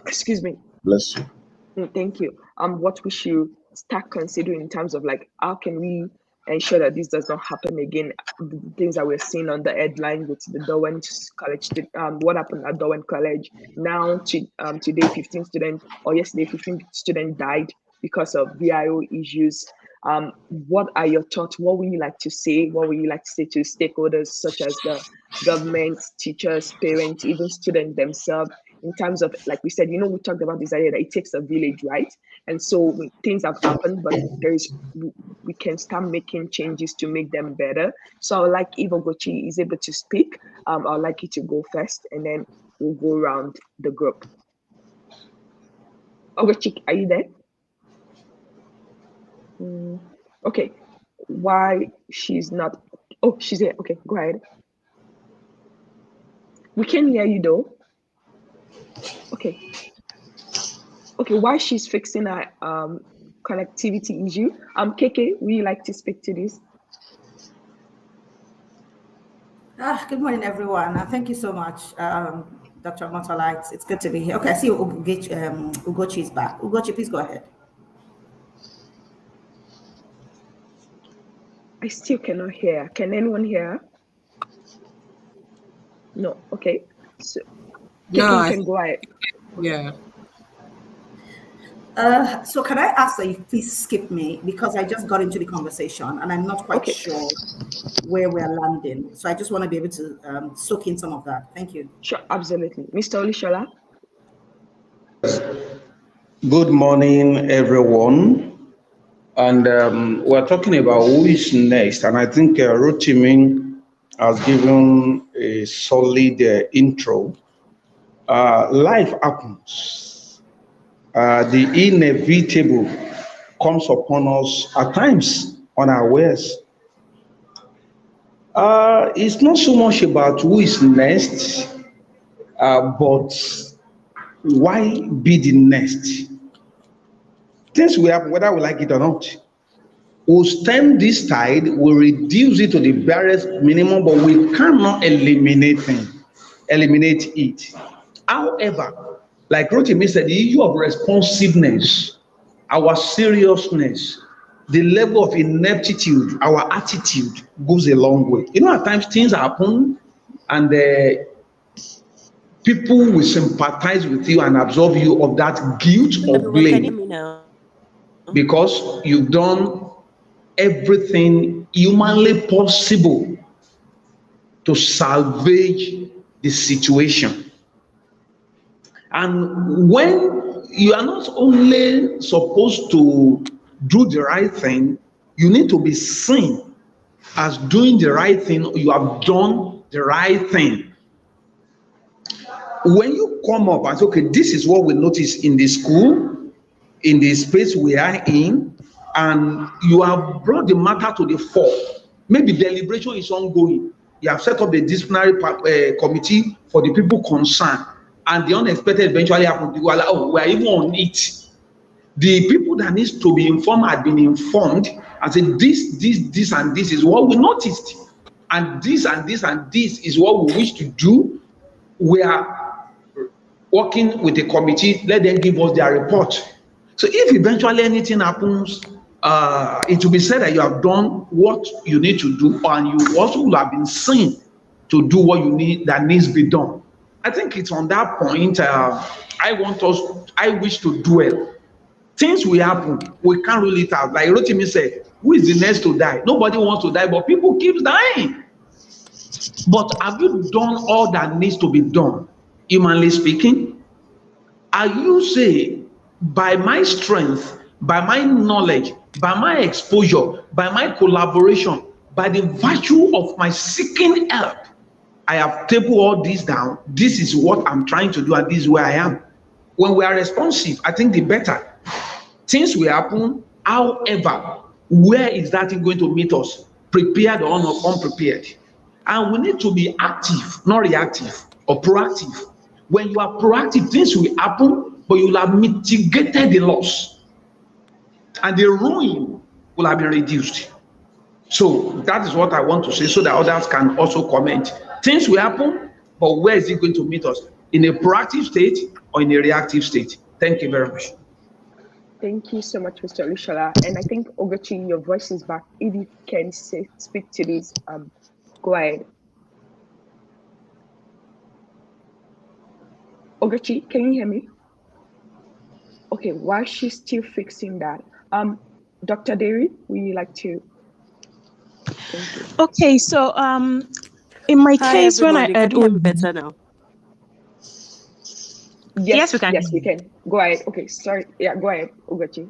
excuse me, Bless you. Thank you. What we should start considering in terms of like how can we ensure that this does not happen again? The things that we're seeing on the headline with the Darwin College, what happened at Darwin College now to today, 15 students, or yesterday, 15 students died because of VIO issues. What are your thoughts? What would you like to say? What would you like to say to stakeholders such as the government, teachers, parents, even students themselves? In terms of, like we said, we talked about this idea that it takes a village, right? And so things have happened, but we can start making changes to make them better. So I would like if Ogochi is able to speak. I would like you to go first, and then we'll go around the group. Ogochi, are you there? Okay. Why she's not? Oh, she's here. Okay, go ahead. We can hear you though. Okay. Okay, while she's fixing her connectivity issue, KK, would you like to speak to this? Good morning, everyone. Thank you so much, Dr. Motola. It's good to be here. Okay, I see Ugochi is back. Ugochi, please go ahead. I still cannot hear. Can anyone hear? No. Okay. So, No, you can go ahead. yeah. So can I ask that you please skip me, because I just got into the conversation and I'm not quite sure where we're landing. So I just want to be able to soak in some of that. Thank you. Sure, absolutely. Mr. Olishola? Good morning, everyone. And we're talking about who is next. And I think Rotimin has given a solid intro. Life happens. The inevitable comes upon us at times unawares. It's not so much about who is next, but why be the next? Things will happen whether we like it or not. We'll stem this tide, we'll reduce it to the barest minimum, but we cannot eliminate it. However, like Rotimi said, the issue of responsiveness, our seriousness, the level of ineptitude, our attitude goes a long way. You know, at times things happen and people will sympathize with you and absolve you of that guilt or blame because you've done everything humanly possible to salvage the situation. And when you are not only supposed to do the right thing, you need to be seen as doing the right thing. You have done the right thing. When you come up and say, okay, this is what we notice in the school, in the space we are in, and you have brought the matter to the fore. Maybe deliberation is ongoing. You have set up the disciplinary committee for the people concerned, and the unexpected eventually happens. People are like, oh, we are even on it. The people that needs to be informed had been informed and said, this, and this is what we noticed, and this is what we wish to do. We are working with the committee. Let them give us their report. So if eventually anything happens, it will be said that you have done what you need to do, and you also will have been seen to do what you need that needs to be done. I think it's on that point I wish to dwell. Things will happen. We can't rule it out. Like Rotimi said, who is the next to die? Nobody wants to die, but people keep dying. But have you done all that needs to be done, humanly speaking? Are you saying, by my strength, by my knowledge, by my exposure, by my collaboration, by the virtue of my seeking help, I have tabled all this down. This is what I'm trying to do, and this is where I am. When we are responsive, I think the better. Things will happen. However, where is that thing going to meet us? Prepared or unprepared? And we need to be active, not reactive, or proactive. When you are proactive, things will happen, but you will have mitigated the loss, and the ruin will have been reduced. So that is what I want to say, so that others can also comment. Things will happen, but where is it going to meet us? In a proactive state or in a reactive state? Thank you very much. Thank you so much, Mr. Olushola. And I think, Ogochi, your voice is back. If you can speak to this, go ahead. Ogochi, can you hear me? Okay, while she's still fixing that, Dr. Derry, would you like to? Okay, so in my case, when I heard better now. Yes, we can. Yes, we can. Go ahead. Okay, sorry. Yeah, go ahead, Ogochi.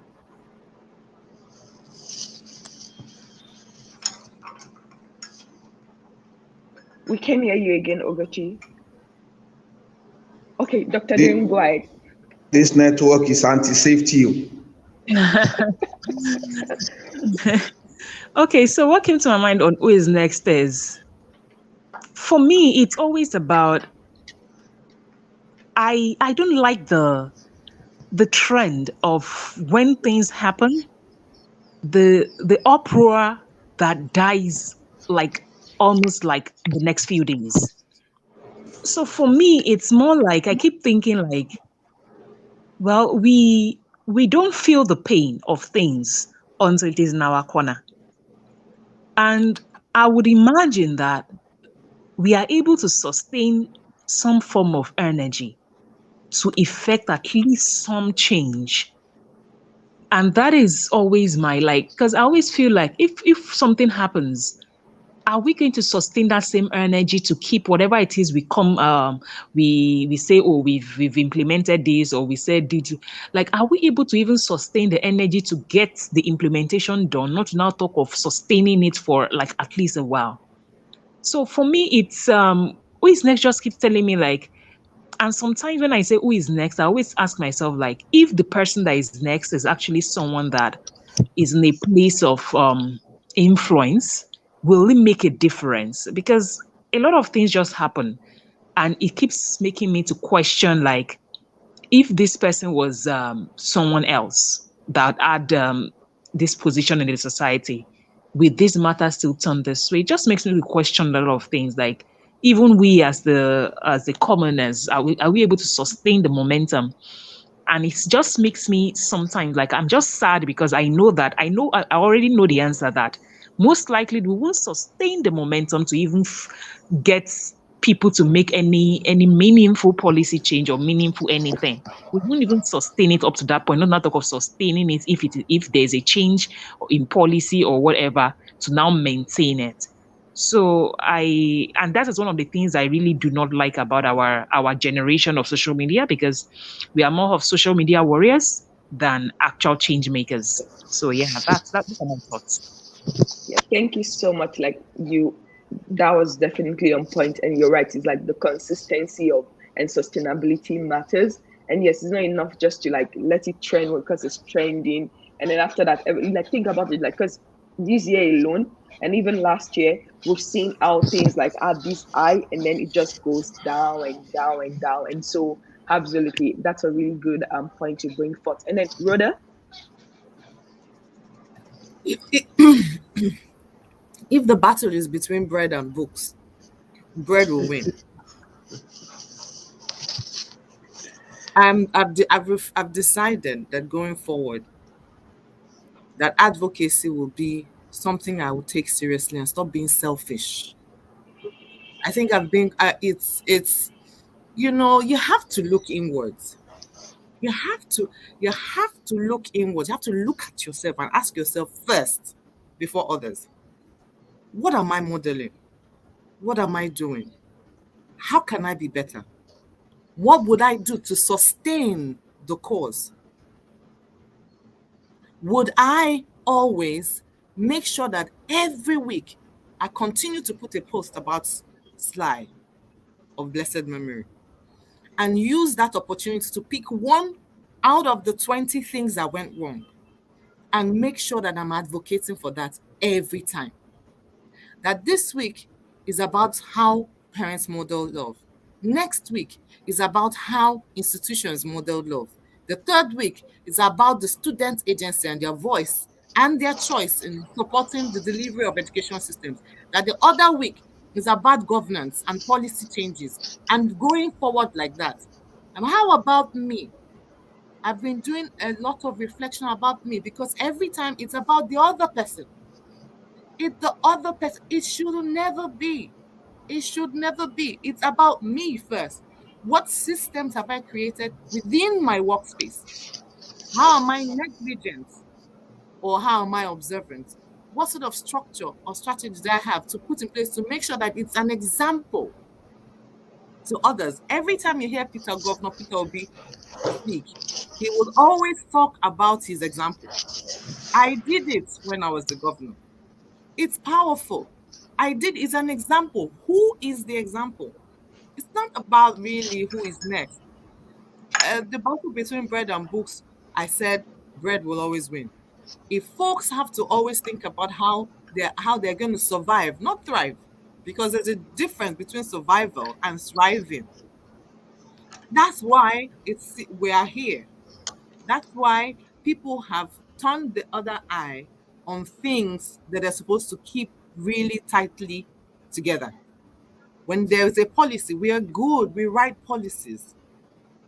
We can hear you again, Ogochi. Okay, Dr. Derry, go ahead. This network is anti-safety. Okay, so what came to my mind on who is next is, for me, it's always about, I don't like the trend of when things happen, the uproar that dies like almost like the next few days. So for me, it's more like I keep thinking like, well, we don't feel the pain of things until it is in our corner. And I would imagine that we are able to sustain some form of energy to effect at least some change. And that is always my like, because I always feel like if something happens, are we going to sustain that same energy to keep whatever it is we say, oh, we've implemented this, or we said did you, like, are we able to even sustain the energy to get the implementation done, not to now talk of sustaining it for like at least a while? So for me, it's who is next just keeps telling me like, and sometimes when I say who is next, I always ask myself like, if the person that is next is actually someone that is in a place of influence, will it make a difference? Because a lot of things just happen, and it keeps making me to question like, if this person was someone else that had this position in the society, with this matter still turned this way, it just makes me question a lot of things. Like, even we as the commoners, are we able to sustain the momentum? And it just makes me sometimes like, I'm just sad because I already know the answer, that most likely we won't sustain the momentum to even get people to make any meaningful policy change or meaningful anything. We won't even sustain it up to that point. Not talk of sustaining it if there's a change in policy or whatever, to now maintain it. So and that is one of the things I really do not like about our generation of social media, because we are more of social media warriors than actual change makers. So yeah, those are my thoughts. Yeah, thank you so much. Like you, that was definitely on point, and you're right. It's like the consistency of and sustainability matters. And yes, it's not enough just to like let it trend because it's trending, and then after that, like think about it, like because this year alone, and even last year, we've seen how things like at this high, and then it just goes down and down and down. And so, absolutely, that's a really good point to bring forth. And then, Rhoda. If the battle is between bread and books, bread will win. I've decided that going forward, that advocacy will be something I will take seriously and stop being selfish. I think I've been. It's you have to look inwards. You have to you have to look inwards. You have to look at yourself and ask yourself first before others. What am I modeling? What am I doing? How can I be better? What would I do to sustain the cause? Would I always make sure that every week I continue to put a post about Sly of blessed memory and use that opportunity to pick one out of the 20 things that went wrong and make sure that I'm advocating for that every time? That this week is about how parents model love. Next week is about how institutions model love. The third week is about the student agency and their voice and their choice in supporting the delivery of education systems. That the other week is about governance and policy changes and going forward like that. And how about me? I've been doing a lot of reflection about me because every time it's about the other person. It's the other person. It should never be. It should never be. It's about me first. What systems have I created within my workspace? How am I negligent or how am I observant? What sort of structure or strategy do I have to put in place to make sure that it's an example to others? Every time you hear Governor Peter Obi speak, he will always talk about his example. I did it when I was the governor. It's powerful. I did is an example. Who is the example? It's not about really who is next. The battle between bread and books, I said bread will always win. If folks have to always think about how they're going to survive, not thrive, because there's a difference between survival and thriving. That's why we are here. That's why people have turned the other eye on things that they're supposed to keep really tightly together. When there is a policy, we are good, we write policies,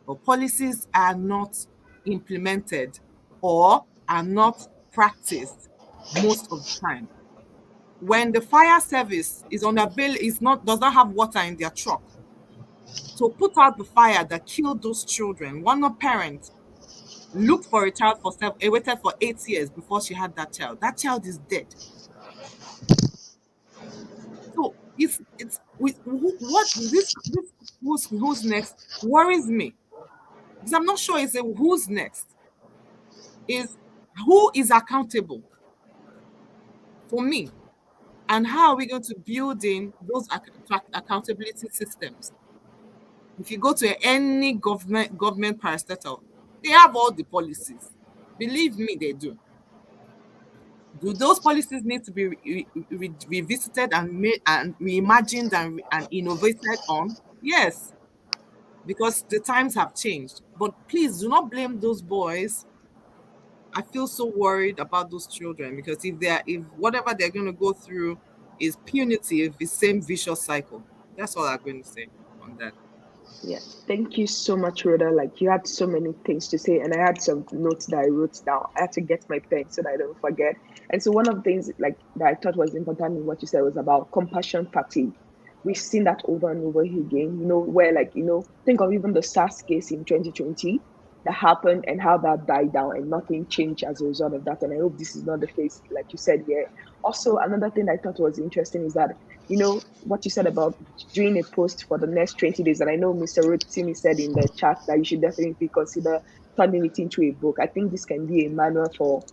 but policies are not implemented or are not practiced most of the time. When the fire service is on a bill, does not have water in their truck to put out the fire that killed those children, one of parent looked for a child for waited for 8 years before she had that child. That child is dead. So what this who's next worries me, because I'm not sure it's a who's next. Is who is accountable for me, and how are we going to build in those accountability systems? If you go to any government parastatal, they have all the policies. Believe me, they do. Do those policies need to be revisited and reimagined and innovated on? Yes, because the times have changed. But please do not blame those boys. I feel so worried about those children, because if whatever they're going to go through is punitive, it's same vicious cycle. That's all I'm going to say on that. Yeah, thank you so much, Rhoda. Like, you had so many things to say, and I had some notes that I wrote down. I had to get my pen so that I don't forget. And so one of the things like that I thought was important in what you said was about compassion fatigue. We've seen that over and over again, where think of even the SARS case in 2020 that happened and how that died down and nothing changed as a result of that. And I hope this is not the case, like you said here. Also, another thing I thought was interesting is that, what you said about doing a post for the next 20 days. And I know Mr. Rotimi said in the chat that you should definitely consider turning it into a book. I think this can be a manual for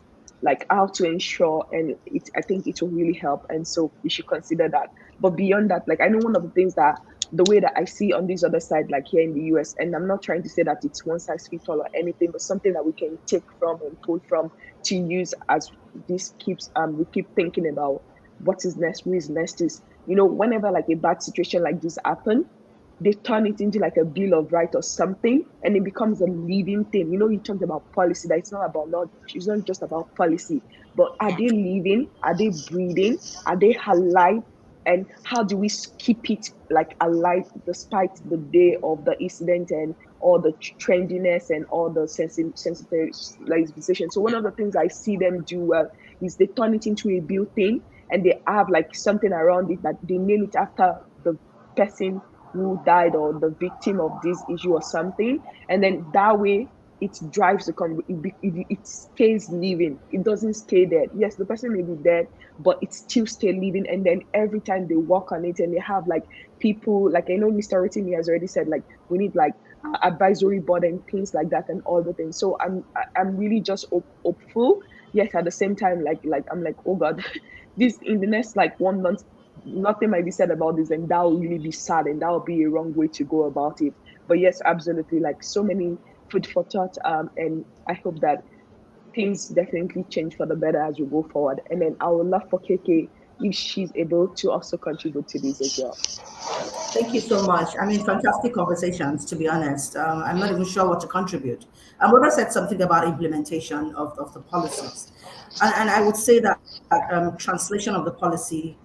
like how to ensure, and I think it will really help. And so we should consider that. But beyond that, like, I know one of the things that the way that I see on this other side, like here in the US, and I'm not trying to say that it's one size fits all or anything, but something that we can take from and pull from to use as this keeps we keep thinking about what is next, who is next is, whenever like a bad situation like this happen, they turn it into like a bill of right or something, and it becomes a living thing. You talked about policy, that it's not just about policy, but are they living? Are they breathing? Are they alive? And how do we keep it like alive despite the day of the incident and all the trendiness and all the sensitization? So one of the things I see them do well is they turn it into a built thing, and they have like something around it that they name it after the person who died or the victim of this issue or something. And then that way it drives it stays living. It doesn't stay dead. Yes, the person may be dead, but it still stay living. And then every time they work on it, and they have like people, like I know Mr. Ritimi has already said, like we need like advisory board and things like that and all the things. So I'm really just hopeful. Yes, at the same time, like I'm like, oh God, this in the next like 1 month, nothing might be said about this, and that will really be sad, and that will be a wrong way to go about it. But yes, absolutely, like so many food for thought, and I hope that things definitely change for the better as we go forward. And then I would love for KK if she's able to also contribute to this as well. Thank you so much. I mean, fantastic conversations, to be honest. I'm not even sure what to contribute. Robert said something about implementation of the policies. And I would say that translation of the policy,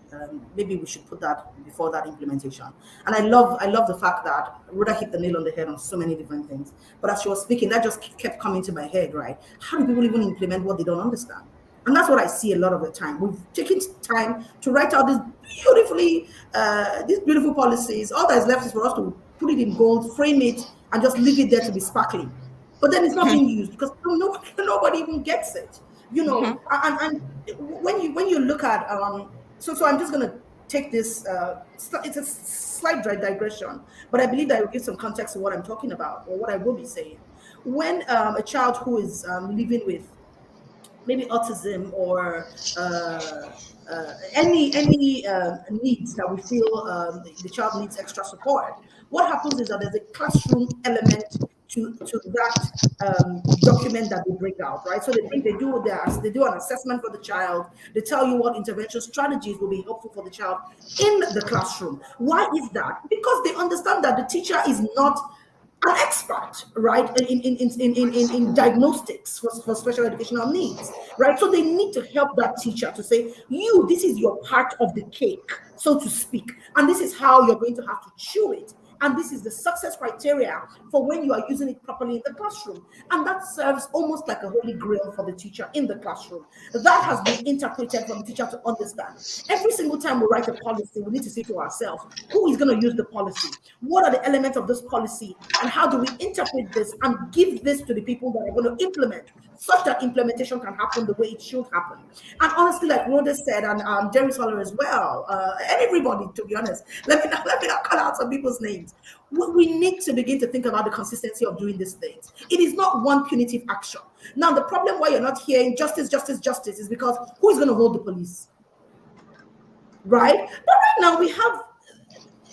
maybe we should put that before that implementation. And I love the fact that Rhoda hit the nail on the head on so many different things. But as she was speaking, that just kept coming to my head, right? How do people even implement what they don't understand? And that's what I see a lot of the time. We've taken time to write out these beautiful policies. All that is left is for us to put it in gold, frame it, and just leave it there to be sparkling. But then it's not being used because nobody even gets it. And when you look at so I'm just gonna take this. It's a slight digression, but I believe that it will give some context to what I'm talking about or what I will be saying. When a child who is living with maybe autism or any needs that we feel the child needs extra support, what happens is that there's a classroom element to that document that they bring out, right? So they do an assessment for the child. They tell you what intervention strategies will be helpful for the child in the classroom. Why is that? Because they understand that the teacher is not an expert, right, in diagnostics for special educational needs, right? So they need to help that teacher to say, this is your part of the cake. so to speak. And this is how you're going to have to chew it. And this is the success criteria for when you are using it properly in the classroom. And that serves almost like a holy grail for the teacher in the classroom. That has been interpreted for the teacher to understand. Every single time we write a policy, we need to say to ourselves, who is going to use the policy? What are the elements of this policy? And how do we interpret this and give this to the people that are going to implement, such that implementation can happen the way it should happen? And honestly, like Rhoda said, and Jerry Soller as well, and everybody, to be honest, let me not call out some people's names. We need to begin to think about the consistency of doing these things. It is not one punitive action. Now, the problem why you're not hearing justice, justice, justice is because who is going to hold the police? Right? But right now we have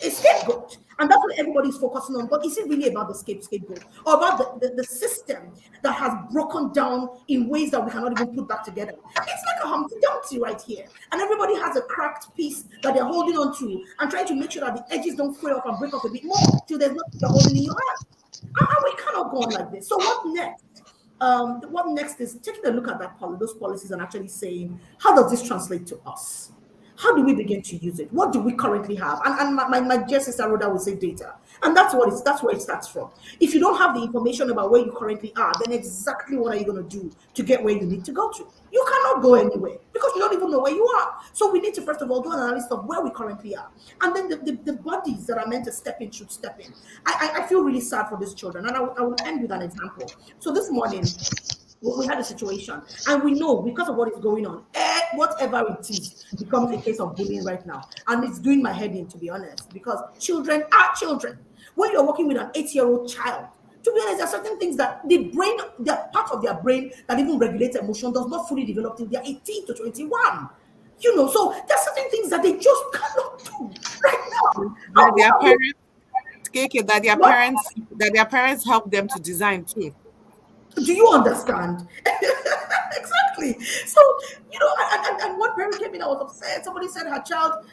a scapegoat, and that's what everybody's focusing on. But is it really about the scapegoat, or about the system that has broken down in ways that we cannot even put back together? It's like a Humpty Dumpty right here, and everybody has a cracked piece that they're holding on to and trying to make sure that the edges don't fray off and break off a bit more till there's nothing you're holding in your hand. And we cannot go on like this. So what next? What next is taking a look at those policies and actually saying, how does this translate to us? How do we begin to use it? What do we currently have? And my dear sister Rhoda will say data. And that's where it starts from. If you don't have the information about where you currently are, then exactly what are you going to do to get where you need to go to? You cannot go anywhere because you don't even know where you are. So we need to first of all do an analysis of where we currently are. And then the bodies that are meant to step in should step in. I feel really sad for these children. And I will end with an example. So this morning, we had a situation, and we know because of what is going on, whatever it is becomes a case of bullying right now, and it's doing my head in, to be honest, because children are children. When you're working with an 8-year-old child, to be honest, there are certain things that the part of their brain that even regulates emotion does not fully develop till they're 18 to 21. So there are certain things that they just cannot do right now. That their parents help them to design too. Do you understand? Exactly. So, and one parent came in, I was upset. Somebody said a child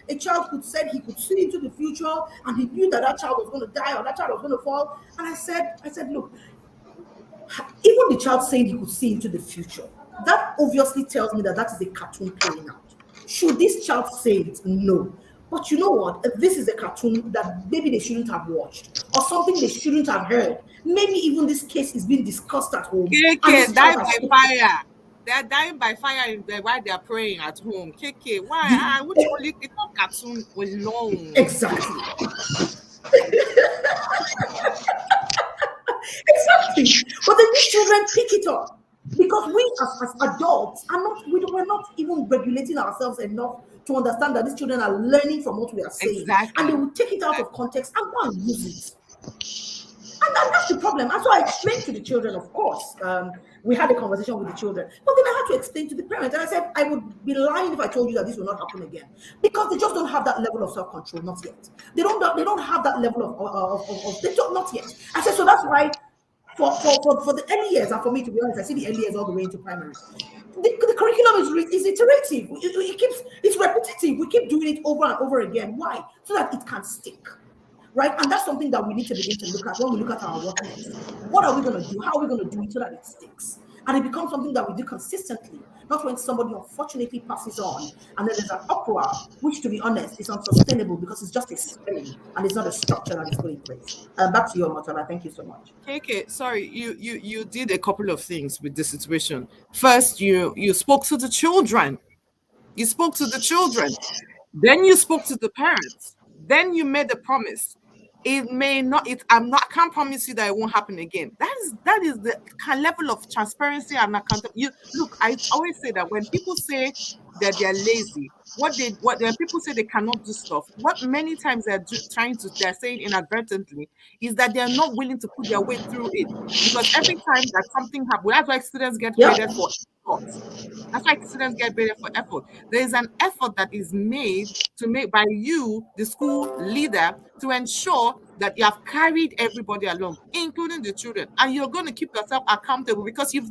said he could see into the future, and he knew that child was going to die or that child was going to fall. And I said, look, even the child saying he could see into the future, that obviously tells me that is a cartoon playing out. Should this child say it? No. But you know what? This is a cartoon that maybe they shouldn't have watched, or something they shouldn't have heard. Maybe even this case is being discussed at home. KK, die by fire. They're dying by fire while they're praying at home. KK, why? It's not cartoon alone. Exactly. Exactly. But then these children pick it up because we as adults we're not even regulating ourselves enough to understand that these children are learning from what we are saying. Exactly. And they will take it out of context and go and use it. And that's the problem. And so I explained to the children, of course. We had a conversation with the children. But then I had to explain to the parents. And I said, I would be lying if I told you that this will not happen again. Because they just don't have that level of self-control, not yet. They don't have that level of they don't, not yet. I said, so that's why for the early years, and for me, to be honest, I see the early years all the way into primary. The curriculum is iterative. It's repetitive. We keep doing it over and over again. Why? So that it can stick. Right? And that's something that we need to begin to look at when we look at our work next. What are we going to do? How are we going to do it so that it sticks? And it becomes something that we do consistently, not when somebody unfortunately passes on and then there's an uproar, which, to be honest, is unsustainable because it's just a spelling and it's not a structure that is put in place. Back to you, Motala. Thank you so much. Okay, sorry, you did a couple of things with the situation. First, you spoke to the children. You spoke to the children. Then you spoke to the parents. Then you made a promise. It may not. I can't promise you that it won't happen again. That is the level of transparency and accountability. Look, I always say that when people say that they're lazy, when people say they cannot do stuff, what many times they're saying inadvertently is that they're not willing to put their way through it. Because every time that something happens, that's why students get graded for effort. That's why students get graded for effort. There is an effort that is made by you, the school leader, to ensure that you have carried everybody along, including the children, and you're going to keep yourself accountable because you've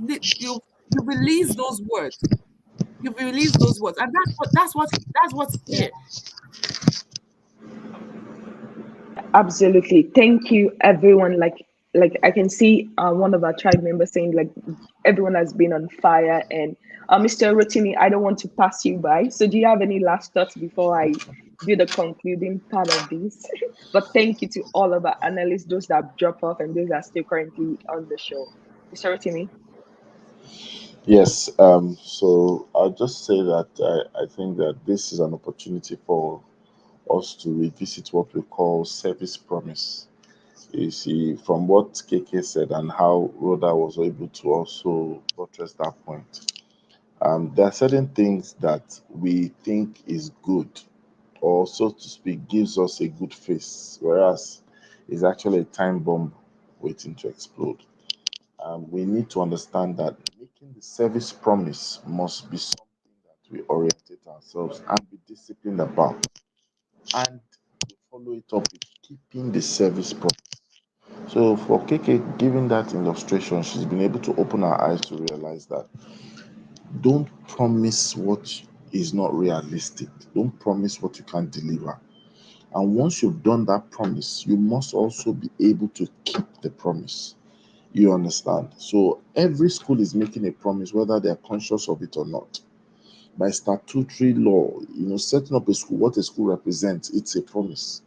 released those words. You've released those words, and that's what's here. Absolutely. Thank you, everyone. Like, like I can see one of our tribe members saying like everyone has been on fire. And Mr. Rotimi, I don't want to pass you by. So do you have any last thoughts before I do the concluding part of this? But thank you to all of our analysts, those that drop off and those that are still currently on the show. Mr. Rotimi. Yes, so I'll just say that I think that this is an opportunity for us to revisit what we call service promise. You see, from what KK said and how Rhoda was able to also buttress that point, there are certain things that we think is good, or so to speak, gives us a good face, whereas it's actually a time bomb waiting to explode. We need to understand that making the service promise must be something that we orientate ourselves and be disciplined about, and we follow it up with keeping the service promise. So for KK, giving that illustration, she's been able to open our eyes to realize that don't promise what is not realistic. Don't promise what you can't deliver. And once you've done that promise, you must also be able to keep the promise. You understand? So every school is making a promise, whether they're conscious of it or not. By statutory law, setting up a school, what a school represents, it's a promise,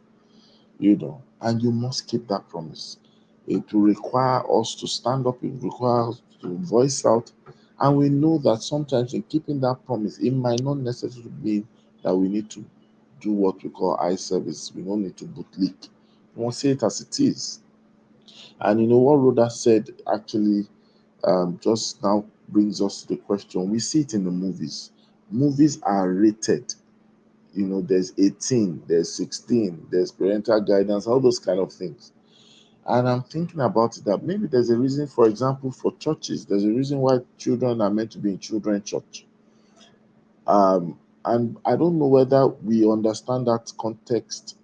and you must keep that promise. It will require us to stand up, it will require us to voice out, and we know that sometimes in keeping that promise, it might not necessarily mean that we need to do what we call eye service. We don't need to bootlick. We must say it as it is. And what Rhoda said actually just now brings us to the question. We see it in the movies. Movies are rated. There's 18, there's 16, there's parental guidance, all those kind of things. And I'm thinking about it that maybe there's a reason, for example, for churches, there's a reason why children are meant to be in children's church. And I don't know whether we understand that context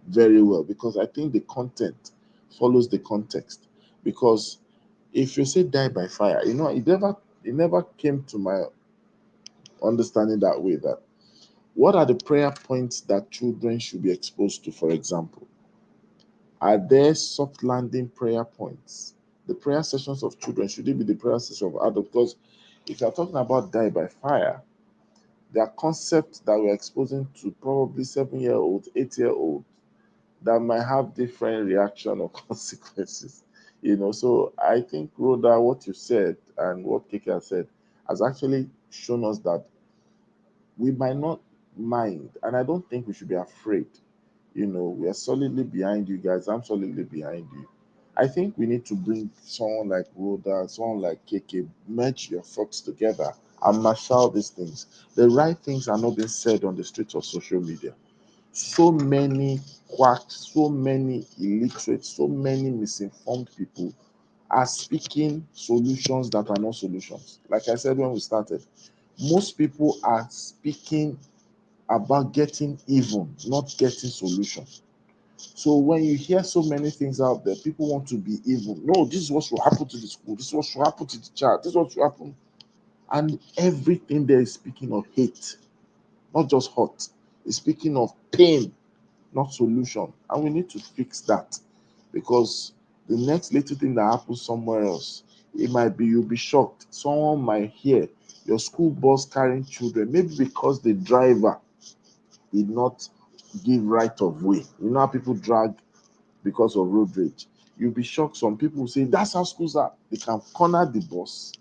very well, because I think the content follows the context. Because if you say die by fire, it never came to my understanding that way. That what are the prayer points that children should be exposed to, for example? Are there soft landing prayer points? The prayer sessions of children, should it be the prayer session of adults? Because if you're talking about die by fire, there are concepts that we're exposing to probably 7-year-olds, 8-year-olds that might have different reaction or consequences. So I think, Rhoda, what you said and what Kika said has actually shown us that we might not mind, and I don't think we should be afraid. We are solidly behind you guys. I'm solidly behind you. I think we need to bring someone like Rhoda, someone like KK, merge your thoughts together and marshal these things. The right things are not being said on the streets of social media. So many quacks, so many illiterate, so many misinformed people are speaking solutions that are not solutions. Like I said when we started, most people are speaking about getting even, not getting solutions. So when you hear so many things out there, people want to be evil. No, this is what should happen to the school. This is what should happen to the child. This is what should happen. And everything there is speaking of hate, not just hurt. It's speaking of pain, not solution. And we need to fix that, because the next little thing that happens somewhere else, it might be you'll be shocked. Someone might hear your school bus carrying children, maybe because the driver did not give right of way. You know how people drag because of road rage. You'll be shocked. Some people will say that's how schools are. They can corner the bus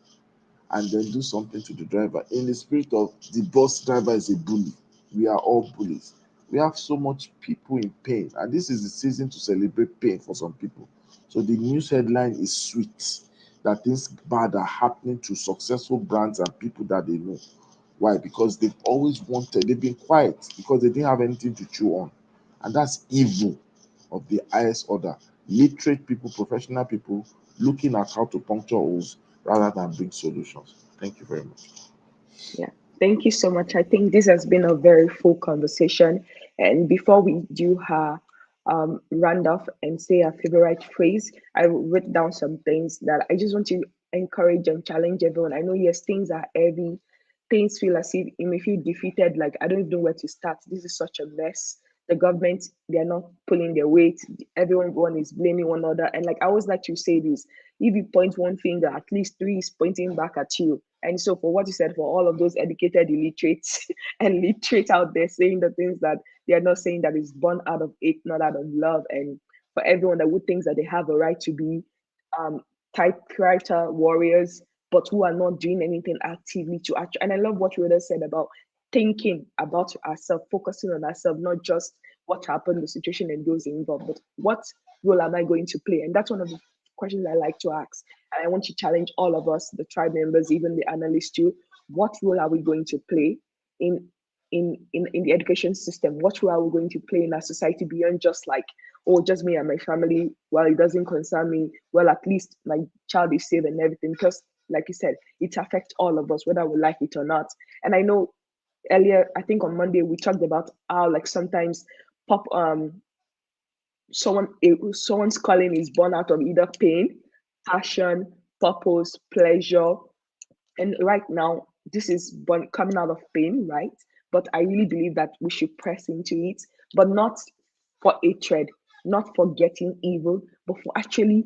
and then do something to the driver in the spirit of the bus driver is a bully. We are all bullies. We have so much people in pain, and this is the season to celebrate pain for some people. So the news headline is sweet that things bad are happening to successful brands and people that they know. Why? Because they've been quiet because they didn't have anything to chew on. And that's evil of the highest order. Literate people, professional people looking at how to puncture holes rather than bring solutions. Thank you very much. Yeah, thank you so much. I think this has been a very full conversation. And before we do her round off and say our favorite phrase, I wrote down some things that I just want to encourage and challenge everyone. I know, yes, things are heavy, things feel as if you may feel defeated, like I don't even know where to start. This is such a mess. the government, they're not pulling their weight. Everyone is blaming one another. And like I always like to say this, if you point one finger, at least three is pointing back at you. And so for what you said, for all of those educated illiterates and literate out there saying the things that they are not saying, that is born out of hate, not out of love. And for everyone that would think that they have a right to be um, typewriter warriors, but who are not doing anything actively to actually. And I love what Rhoda said about thinking about ourselves, focusing on ourselves, not just what happened, the situation and those involved, but what role am I going to play? And that's one of the questions I like to ask. And I want to challenge all of us, the tribe members, even the analysts too. What role are we going to play in in the education system? What role are we going to play in our society beyond just like, oh, just me and my family? Well, it doesn't concern me. Well, at least my child is safe and everything. Because, like you said, it affects all of us, whether we like it or not. And I know earlier, I think on Monday, we talked about how like sometimes pop someone's calling is born out of either pain, passion, purpose, pleasure. And right now, this is born coming out of pain, right? But I really believe that we should press into it, but not for hatred, not for getting evil, but for actually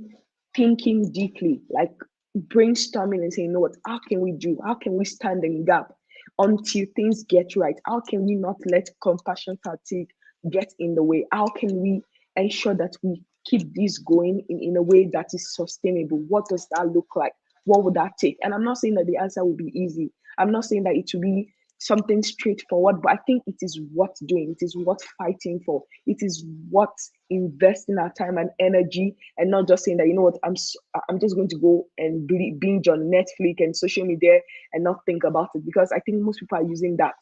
thinking deeply, like brainstorming and saying, you know what, how can we do? How can we stand in gap until things get right? How can we not let compassion fatigue get in the way? How can we ensure that we keep this going in a way that is sustainable? What does that look like? What would that take? And I'm not saying that the answer will be easy. I'm not saying that it will be something straightforward, but I think it is worth doing. It is worth fighting for. It is worth investing our time and energy, and not just saying that, you know what, I'm just going to go and binge on Netflix and social media and not think about it, because I think most people are using that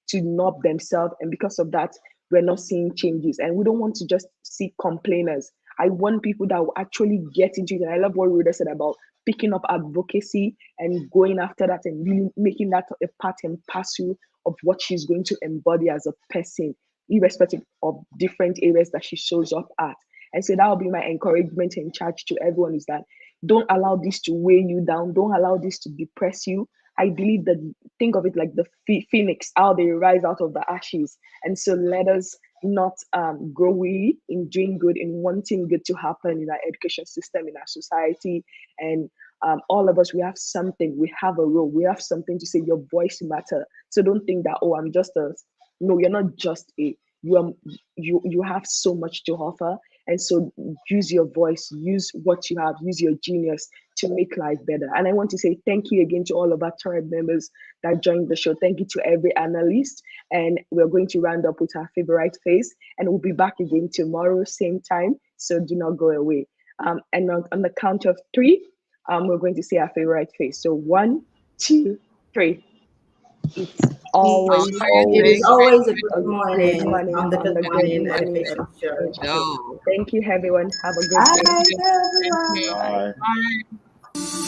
to knob themselves, and because of that, we're not seeing changes. And we don't want to just see complainers. I want people that will actually get into it. And I love what Rhoda said about picking up advocacy and going after that and really making that a part and parcel of what she's going to embody as a person, irrespective of different areas that she shows up at. And so that will be my encouragement and charge to everyone, is that don't allow this to weigh you down. Don't allow this to depress you. I believe that, think of it like the phoenix, how they rise out of the ashes. And so let us not grow weary in doing good, in wanting good to happen in our education system, in our society. And all of us, we have something, we have a role, we have something to say. Your voice matter. So don't think that, oh, I'm just a, no, you're not just a, you have so much to offer. And so use your voice, use what you have, use your genius to make life better. And I want to say thank you again to all of our tribe members that joined the show. Thank you to every analyst. And we're going to round up with our favorite phase, and we'll be back again tomorrow, same time. So do not go away. And on the count of three, we're going to say our favorite phase. So 1, 2, 3. It's always, It is always a good a great morning morning on the on Good the Good Morning Morning Education Show. Show. Thank you, everyone. Have a good day. Bye, Thank everyone. you. Bye. Bye.